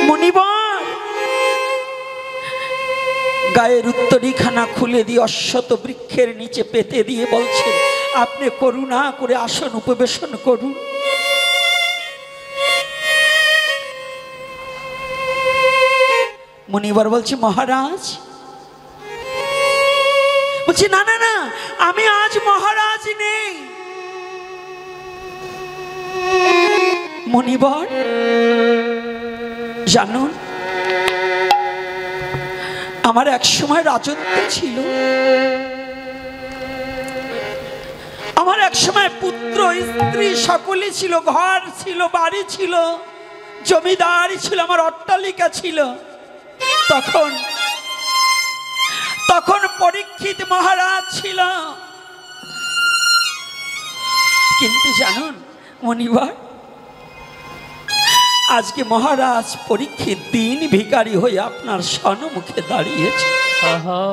মণিবর। গায়ের উত্তরীখানা খুলে দিয়ে অশ্বত বৃক্ষের নিচে পেতে দিয়ে বলছেন, আপনি করুণা করে আসন উপবেশন করুন। মুনিবর বলছে, মহারাজ। বলছে, না না না, আমি আজ মহারাজ নেই, মনিবর জানুন, আমার এক সময় রাজত্ব ছিল, আমার এক সময় পুত্র স্ত্রী সকলে ছিল, ঘর ছিল, বাড়ি ছিল, জমিদারি ছিল, আমার অট্টালিকা ছিল। তখন তখন পরীক্ষিত মহারাজ ছিল। কিন্তু জানুন মনিবর, আজকে মহারাজ পরীক্ষিত দিন ভিখারি হয়ে আপনার সম্মুখে দাঁড়িয়েছে। আহা,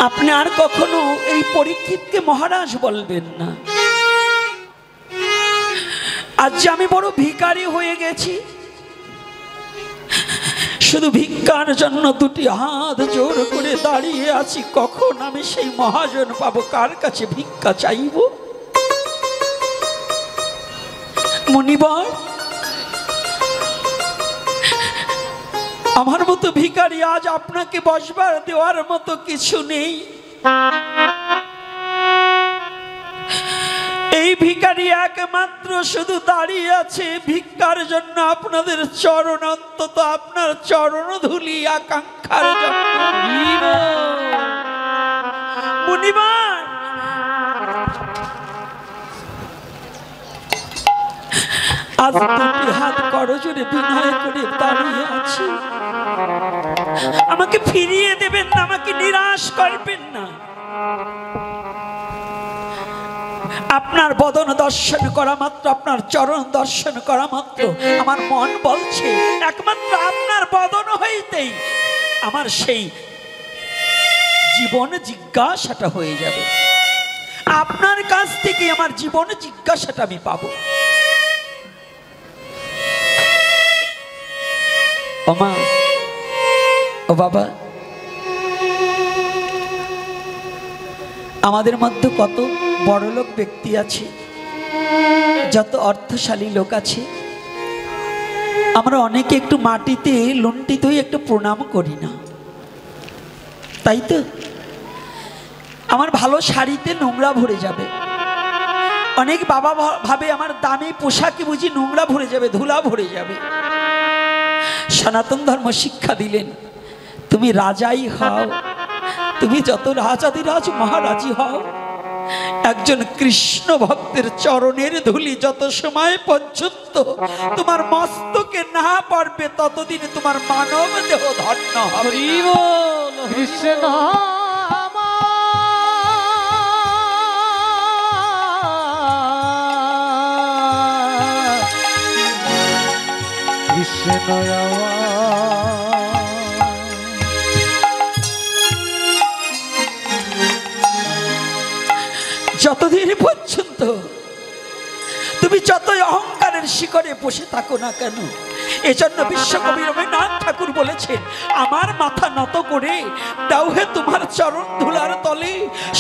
আপনি আর কখনো এই পরীক্ষিতকে মহারাজ বলবেন না। আজ যে আমি বড় ভিখারি হয়ে গেছি, শুধু ভিক্ষার জন্য দুটি হাত জোর করে দাঁড়িয়ে আছি। কখন আমি সেই মহাজন পাবো, কার কাছে ভিক্ষা চাইব? মনিবর, আমার মতো ভিখারি আজ আপনাকে বসবার দেওয়ার মতো কিছু নেই। এই ভিখারি একমাত্র শুধু দাঁড়িয়ে আছে ভিক্ষার জন্য, আপনাদের চরণ, অন্তত আপনার চরণ ধুলি আকাঙ্ক্ষার জন্য। মুনিবার, আজ দুটি হাত করজোরে বিনয় করে দাঁড়িয়ে আছি। আমাকে ফিরিয়ে দেবেন না, আমাকে নিরাশ করবেন না। আপনার বদন দর্শন করা মাত্র, আপনার চরণ দর্শন করা মাত্র আমার মন বলছে একমাত্র আপনার বদন হইতেই আমার সেই জীবন জিজ্ঞাসাটা হয়ে যাবে। আপনার কাছ থেকে আমার জীবন জিজ্ঞাসাটা আমি পাবো। ও মা, ও বাবা, আমাদের মধ্যে কত বড়লোক ব্যক্তি আছে, যত অর্থশালী লোক আছে, আমরা অনেকে একটু মাটিতে লুণ্ঠিত হয়ে একটু প্রণাম করি না, তাই তো? আমার ভালো শাড়িতে নোংরা ভরে যাবে, অনেক বাবা ভাবে আমার দামি পোশাকে বুঝি নোংরা ভরে যাবে, ধুলা ভরে যাবে। সনাতন ধর্ম শিক্ষা দিলেন, তুমি রাজাই হও, তুমি যত রাজাধিরাজ মহারাজি হও, একজন কৃষ্ণ ভক্তের চরণের ধুলি যত সময় পর্যন্ত তোমার মস্তকে না পারবে, ততদিন তোমার মানব দেহ ধন্য হবে। কৃষ্ণ কৃষ্ণ যতদিন পর্যন্ত তুমি যতই অহংকারের শিখরে বসে থাকো না কেন, এজন্য বিশ্বকবি রবীন্দ্রনাথ ঠাকুর বলেছেন, আমার মাথা নত করে দাও হে তোমার চরণ ধুলার তলে,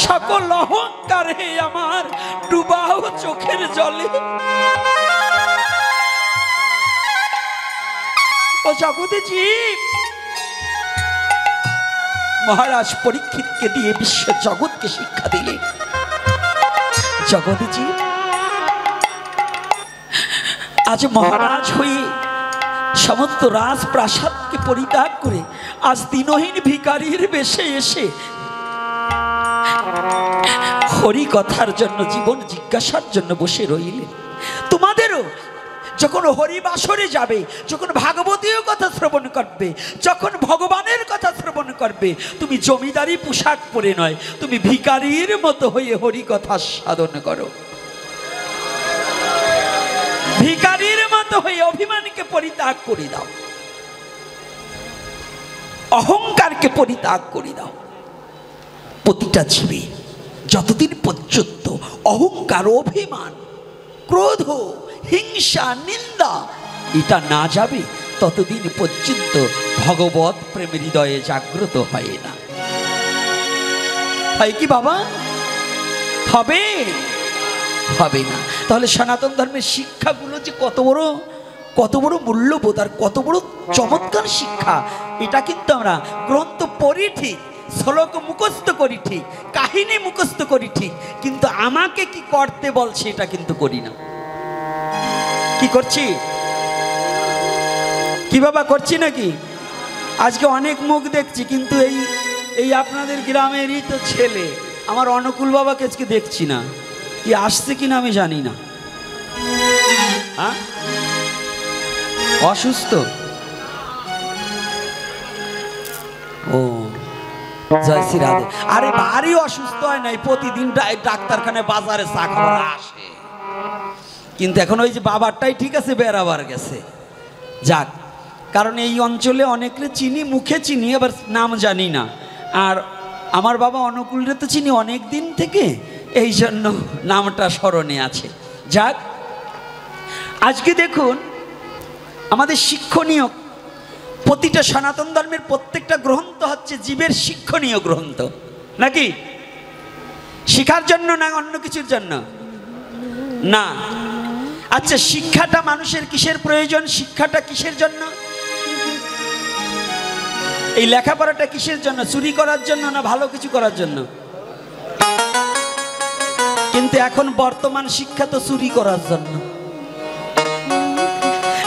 সকল অহংকার হে আমার ডুবাও চোখের জলে। ও জগতে জীব, মহারাজ পরীক্ষিতকে দিয়ে বিশ্ব জগৎকে শিক্ষা দিলেন। জগতে জীব, আজ মহারাজ হয়ে সমস্ত রাজপ্রাসাদকে পরিত্যাগ করে আজ দিনহীন ভিখারির বেশে এসে হরি কথার জন্য, জীবন জিজ্ঞাসার জন্য বসে রইলেন। তোমাদেরও যখন হরিবাসরে যাবে, যখন ভাগবতীয় কথা শ্রবণ করবে, যখন ভগবানের কথা শ্রবণ করবে, তুমি জমিদারি পোশাক পরে নয়, তুমি ভিখারির মতো হয়ে হরি কথা সাধন করো। ভিখারির মতো হয়ে অভিমানকে পরিত্যাগ করে দাও, অহংকারকে পরিত্যাগ করে দাও। প্রতিটা জীবে যতদিন পর্যন্ত অহংকার, অভিমান, ক্রোধ, হিংসা, নিন্দা এটা না যাবে, ততদিন পর্যন্ত ভগবত প্রেমের হৃদয়ে জাগ্রত হয় না। হয় কি বাবা? হবে? হবে না। তাহলে সনাতন ধর্মের শিক্ষাগুলো যে কত বড় মূল্যবোধ আর কত বড় চমৎকার শিক্ষা, এটা কিন্তু আমরা গ্রন্থ পড়ি ঠিক, শ্লোক মুখস্থ করি ঠিক, কাহিনী মুখস্থ করি ঠিক, কিন্তু আমাকে কি করতে বলছে এটা কিন্তু করি না। কি করছি? কি বাবা করছি নাকি? আজকে অনেক মুখ দেখছি, কিন্তু এই আপনাদের গ্রামেরই তো ছেলে আমার অনুকূল বাবাকে আজকে দেখছি না। কি আসছে কিনা আমি জানি না। হ্যাঁ, অসুস্থ? ও জয় শ্রী রাধে। আরে ভারী অসুস্থ হয় নাই, প্রতিদিন ডাক্তারখানায় বাজারে চা খাবার আসে, কিন্তু এখন ওই যে বাবারটাই ঠিক আছে, বেড়াবার গেছে। যাক, কারণ এই অঞ্চলে অনেকে চিনি, মুখে চিনি, আবার নাম জানি না। আর আমার বাবা অনুকূলরে তো চিনি অনেক দিন থেকে, এই জন্য নামটা স্মরণে আছে। যাক, আজকে দেখুন আমাদের শিক্ষণীয়, প্রতিটা সনাতন ধর্মের প্রত্যেকটা গ্রন্থ হচ্ছে জীবের শিক্ষণীয় গ্রন্থ, নাকি? শিখার জন্য না অন্য কিছুর জন্য? না। আচ্ছা, শিক্ষাটা মানুষের কিসের প্রয়োজন? শিক্ষাটা কিসের জন্য? এই লেখাপড়াটা কিসের জন্য? চুরি করার জন্য না ভালো কিছু করার জন্য? কিন্তু এখন বর্তমান শিক্ষা তো চুরি করার জন্য।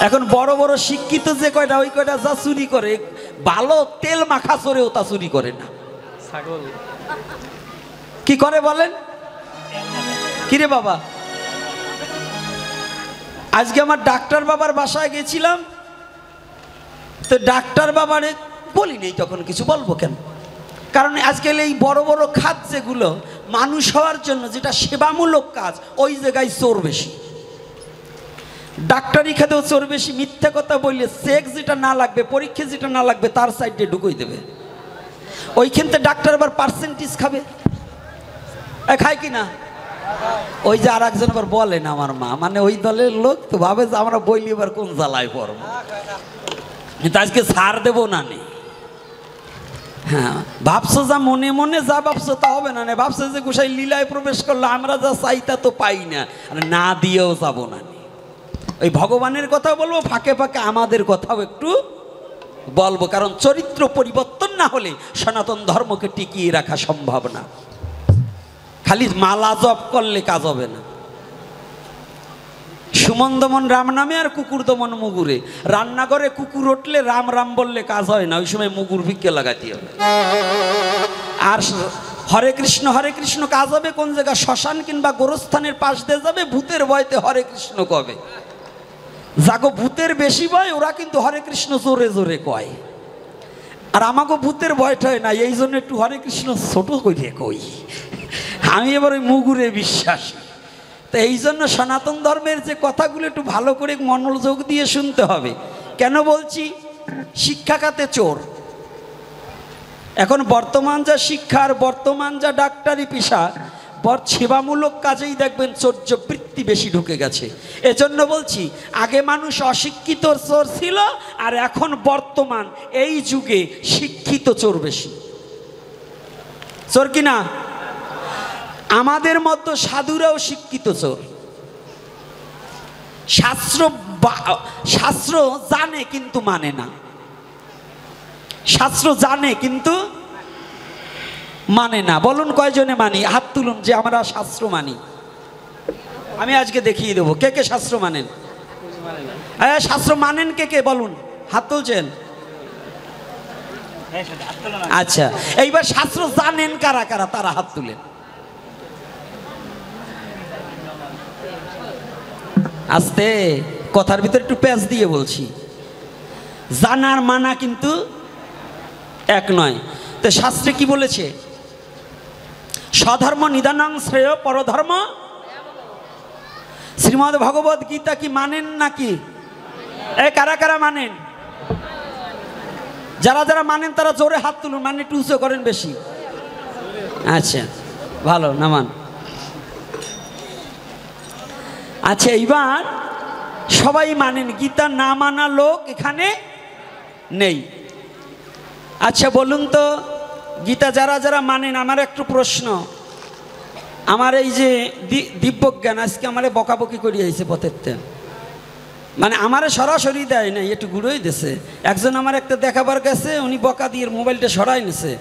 এখন বড় বড় শিক্ষিত যে কয়টা, ওই কয়টা যা চুরি করে, ভালো তেল মাখা চোরেও তা চুরি করে না। ছাগল কি করে বলেন? কিরে বাবা, আজকে আমার ডাক্তার বাবার বাসায় গেছিলাম, তো ডাক্তার বাবারে বলি নেই, তখন কিছু বলবো কেন? কারণ আজকাল এই বড় বড় খাত যেগুলো মানুষ হওয়ার জন্য, যেটা সেবামূলক কাজ, ওই জায়গায় চোর বেশি। ডাক্তারি খাতেও চোর বেশি। মিথ্যা কথা বললে চেক যেটা না লাগবে, পরীক্ষা যেটা না লাগবে, তার সাইডে ঢুকিয়ে দেবে। ওইখানতে ডাক্তার আবার পার্সেন্টেজ খাবে, খায় কি না? ওই যে আর একজন আবার বলেন আমার মা, মানে ওই দলের লোক তো ভাবে যে আমরা বইলি এবার কোন জ্বালায় পড়ব, কিন্তু আজকে ছাড় দেবো না নে। হ্যাঁ, ভাবছো যা মনে মনে যা ভাবছো তা হবে না। ভাবছো যে গোসাই লীলায় প্রবেশ করলো, আমরা যা চাই তা তো পাই না, না দিয়েও যাবো না। ওই ভগবানের কথা বলবো, ফাঁকে ফাঁকে আমাদের কথাও একটু বলবো, কারণ চরিত্র পরিবর্তন না হলে সনাতন ধর্মকে টিকিয়ে রাখা সম্ভব না। খালি মালা জপ করলে কাজ হবে না। সুমন দমন রাম নামে আর কুকুর দমন মুগুরে। রান্নাঘরে কুকুর উঠলে রাম রাম বললে কাজ হয় না, ওই সময় মুগুর ভিক্ষে লাগাতে হবে। আর হরে কৃষ্ণ কাজ হবে কোন জায়গা? শ্মশান কিংবা গোরস্থানের পাশ দিয়ে যাবে, ভূতের ভয়তে হরে কৃষ্ণ কবে। যাগো ভূতের বেশি ভয়, ওরা কিন্তু হরে কৃষ্ণ জোরে জোরে কয়। আর আমাকে ভূতের ভয়টাই না, এই জন্য একটু হরে কৃষ্ণ ছোট করে কই। আমি এবার ওই মুগুরে বিশ্বাসী। তো এই জন্য সনাতন ধর্মের যে কথাগুলো একটু ভালো করে মনোযোগ দিয়ে শুনতে হবে। কেন বলছি? শিক্ষা খাতে চোর। এখন বর্তমান যা শিক্ষার, বর্তমান যা ডাক্তারি পেশা, সেবামূলক কাজেই দেখবেন চৌর্যবৃত্তি বেশি ঢুকে গেছে। এজন্য বলছি, আগে মানুষ অশিক্ষিত চোর ছিল, আর এখন বর্তমান এই যুগে শিক্ষিত চোর বেশি। চোর কিনা? আমাদের মতো সাধুরাও শিক্ষিত চোর। শাস্ত্র জানে কিন্তু মানে না। শাস্ত্র জানে কিন্তু মানে না। বলুন কয়জনে মানি? হাত তুলুন যে আমরা শাস্ত্র মানি। আমি আজকে দেখিয়ে দেবো কে কে শাস্ত্র মানেন। শাস্ত্র মানেন কে কে বলুন, হাত তুলছেন? আচ্ছা, এইবার শাস্ত্র জানেন কারা কারা, তারা হাত তুলেন। আস্তে, কথার ভিতরে একটু প্যাঁচ দিয়ে বলছি। জানার মানা কিন্তু এক নয়। তো শাস্ত্রে কি বলেছে? স্বধর্ম নিদানং শ্রেয় পরধর্ম। শ্রীমদ্ ভগবদ গীতা কি মানেন নাকি? কারা কারা মানেন? যারা যারা মানেন তারা জোরে হাত তুলুন, মানে একটু উঁচু করেন বেশি। আচ্ছা, ভালো, নামান। আচ্ছা, এইবার সবাই মানেন, গীতা না মানা লোক এখানে নেই। আচ্ছা বলুন তো, গীতা যারা যারা মানেন, আমার একটু প্রশ্ন। আমার এই যে দিব্যজ্ঞান আজকে আমার বকাবকি করিয়েছে পথেরতে, মানে আমারে সরাসরি দেয় না, একটু ঘুরেই দিছে। একজন আমার একটা দেখাবার গেছে, উনি বকা দিয়ে মোবাইলটা সরাই নিছে,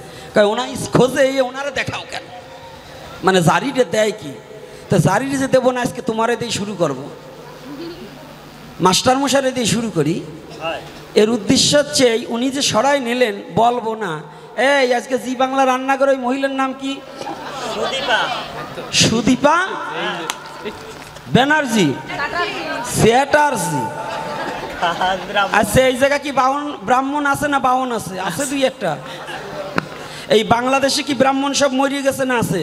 ওনার খোঁজে ওনারা দেখাও কেন, মানে জারিটা দেয় কি? তো জারিটা যে দেবো না, আজকে তোমারে দিয়ে শুরু করব, মাস্টার মশারে দিয়ে শুরু করি। এর উদ্দেশ্য হচ্ছে উনি যে সরাই নিলেন, বলবো না এই আজকে জি বাংলা রান্না করে ওই মহিলার নাম কি? সুদীপা ব্যানার্জি, চ্যাটার্জি। আচ্ছা এই জায়গা কি ব্রাহ্মণ আছে না বাউন আছে? আছে দুই একটা। এই বাংলাদেশে কি ব্রাহ্মণ সব মরিয়ে গেছে না আছে?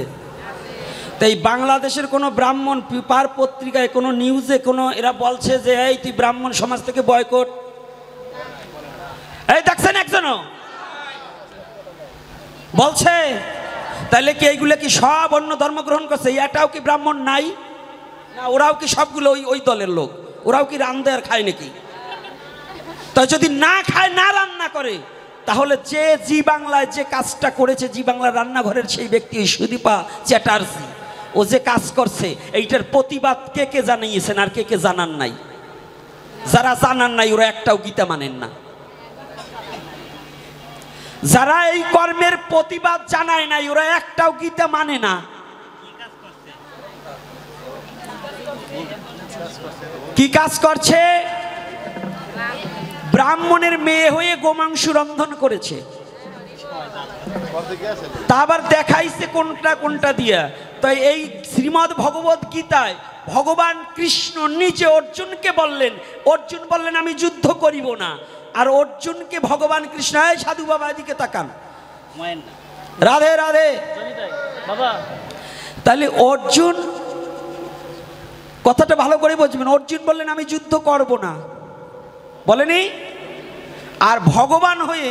তো এই বাংলাদেশের কোনো ব্রাহ্মণ পেপার পত্রিকায় কোনো নিউজে কোনো এরা বলছে যে এই তুই ব্রাহ্মণ সমাজ থেকে বয়কট, এই দেখছেন একজনও বলছে? তাহলে কি এইগুলো কি সব অন্য ধর্ম গ্রহণ করছে? এটাও কি ব্রাহ্মণ নাই না? ওরাও কি সবগুলো ওই দলের লোক? ওরাও কি রান্ধে আর খায় নাকি? তাই যদি না খায়, না রান্না করে, তাহলে যে জি বাংলায় যে কাজটা করেছে, জি বাংলার রান্নাঘরের সেই ব্যক্তি সুদীপা চ্যাটার্জি, ও যে কাজ করছে, এইটার প্রতিবাদ কে কে জানিয়েছেন আর কে কে জানান নাই? যারা জানান নাই ওরা একটাও গীতা মানেন না। যারা এই কর্মের প্রতিবাদ জানায় নাই ওরা একটাও গীতা মানে না। কি কাজ করছে? ব্রাহ্মণের মেয়ে হয়ে গোমাংস রন্ধন করেছে, তা আবার দেখাইছে কোনটা কোনটা দিয়া। তাই এই শ্রীমদ্ ভগবত গীতায় ভগবান কৃষ্ণ নিজে অর্জুনকে বললেন, অর্জুন বললেন আমি যুদ্ধ করিব না, আর অর্জুনকে ভগবান কৃষ্ণ, এই সাধু বাবা এদিকে তাকান, রাধে রাধে বাবা। তাহলে অর্জুন কথাটা ভালো করে বুঝবেন, অর্জুন বললেন আমি যুদ্ধ করব না, বলেনি? আর ভগবান হয়ে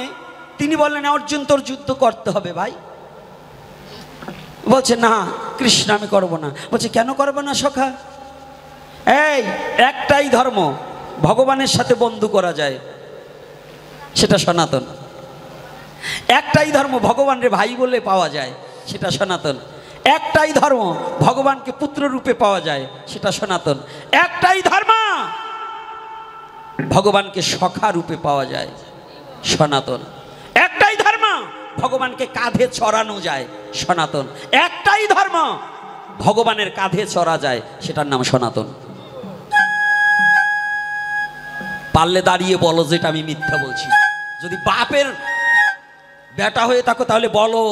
তিনি বললেন অর্জুন তোর যুদ্ধ করতে হবে ভাই। বলছে না কৃষ্ণ আমি করব না। বলছে কেন করবো না সখা? এই একটাই ধর্ম, ভগবানের সাথে বন্ধু করা যায়, সেটা সনাতন। একটাই ধর্ম, ভগবানের ভাই বলে পাওয়া যায়, সেটা সনাতন। একটাই ধর্ম, ভগবানকে পুত্র রূপে পাওয়া যায়, সেটা সনাতন। একটাই ধর্ম, ভগবানকে সখা রূপে পাওয়া যায়, সনাতন। একটাই ধর্ম, ভগবানকে কাঁধে চড়ানো যায়, সনাতন। একটাই ধর্ম, ভগবানের কাঁধে চড়া যায়, সেটার নাম সনাতন। পারলে দাঁড়িয়ে বলো যেটা আমি মিথ্যা বলছি। যদি বাপের বেটা হয়ে থাকো তাহলে বলো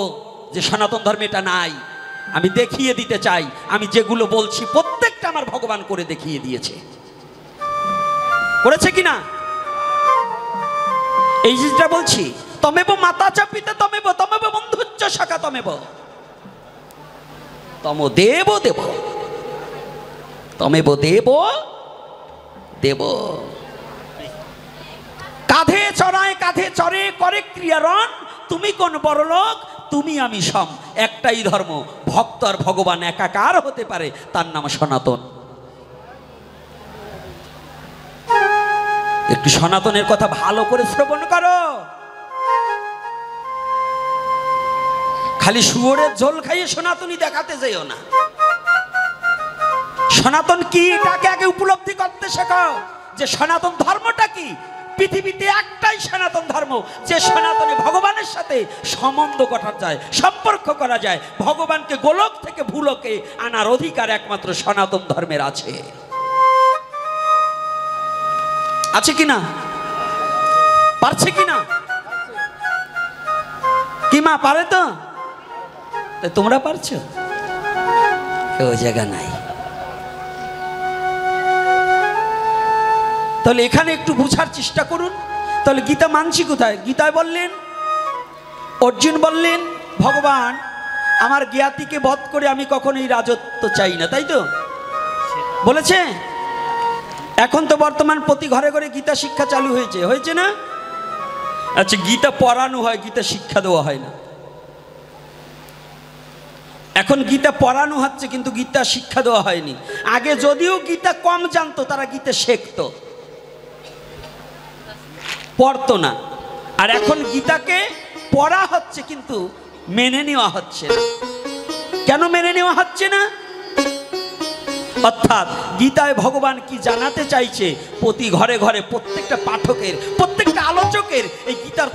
যে সনাতন ধর্মে এটা নাই। আমি দেখিয়ে দিতে চাই, আমি যেগুলো বলছি প্রত্যেকটা আমার ভগবান করে দেখিয়ে দিয়েছে। করেছে কিনা? এই যেটা বলছি, তমেব মাতা চাপিতে তমেব তমেব বন্ধুচ্চ শাখা তমেব তম দেব দেব তমেব দেব দেব। কাঁধে চড়ায় কাঁধে চড়ে করে ক্রিয়ারণ, তুমি কোন বড়লোক তুমি আমি সম। একটাই ধর্ম, ভক্ত আর ভগবান একাকার হতে পারে, তার নাম সনাতন। একটু সনাতনের কথা ভালো করে শ্রবণ করো। খালি শুয়োরের ঝোল খাইয়ে সনাতনী দেখাতে যাইও না। সনাতন কি তাকে আগে উপলব্ধি করতে শেখাও, যে সনাতন ধর্মটা কি। পৃথিবীতে একটাই সনাতন ধর্ম, যে সনাতনে ভগবানের সাথে সম্বন্ধ করা যায়, সম্পর্ক করা যায়। ভগবানকে গোলক থেকে ভূলোকে আনার অধিকার একমাত্র সনাতন ধর্মের আছে। আছে কিনা? পারছে কিনা? কি মা পারে তো? তোমরা পারছো? কেউ জায়গা নাই। তাহলে এখানে একটু বুঝার চেষ্টা করুন। তাহলে গীতা মানছি কোথায়? গীতায় বললেন, অর্জুন বললেন ভগবান আমার জ্ঞাতিকে বধ করে আমি কখনোই রাজত্ব চাই না, তাই তো বলেছে? এখন তো বর্তমান প্রতি ঘরে ঘরে গীতা শিক্ষা চালু হয়েছে, হয়েছে না? আচ্ছা, গীতা পড়ানো হয়, গীতা শিক্ষা দেওয়া হয় না। এখন গীতা পড়ানো হচ্ছে কিন্তু গীতা শিক্ষা দেওয়া হয়নি। আগে যদিও গীতা কম জানতো, তারা গীতা শেখতো, পড়তো না। আর এখন গীতাকে পড়া হচ্ছে কিন্তু মেনে নেওয়া হচ্ছে না। কেন মেনে নেওয়া হচ্ছে না? অর্থাৎ গীতায় ভগবান কি জানাতে চাইছে, প্রতি ঘরে ঘরে প্রত্যেকটা পাঠকের, প্রত্যেকটা আলোচকের এই গীতার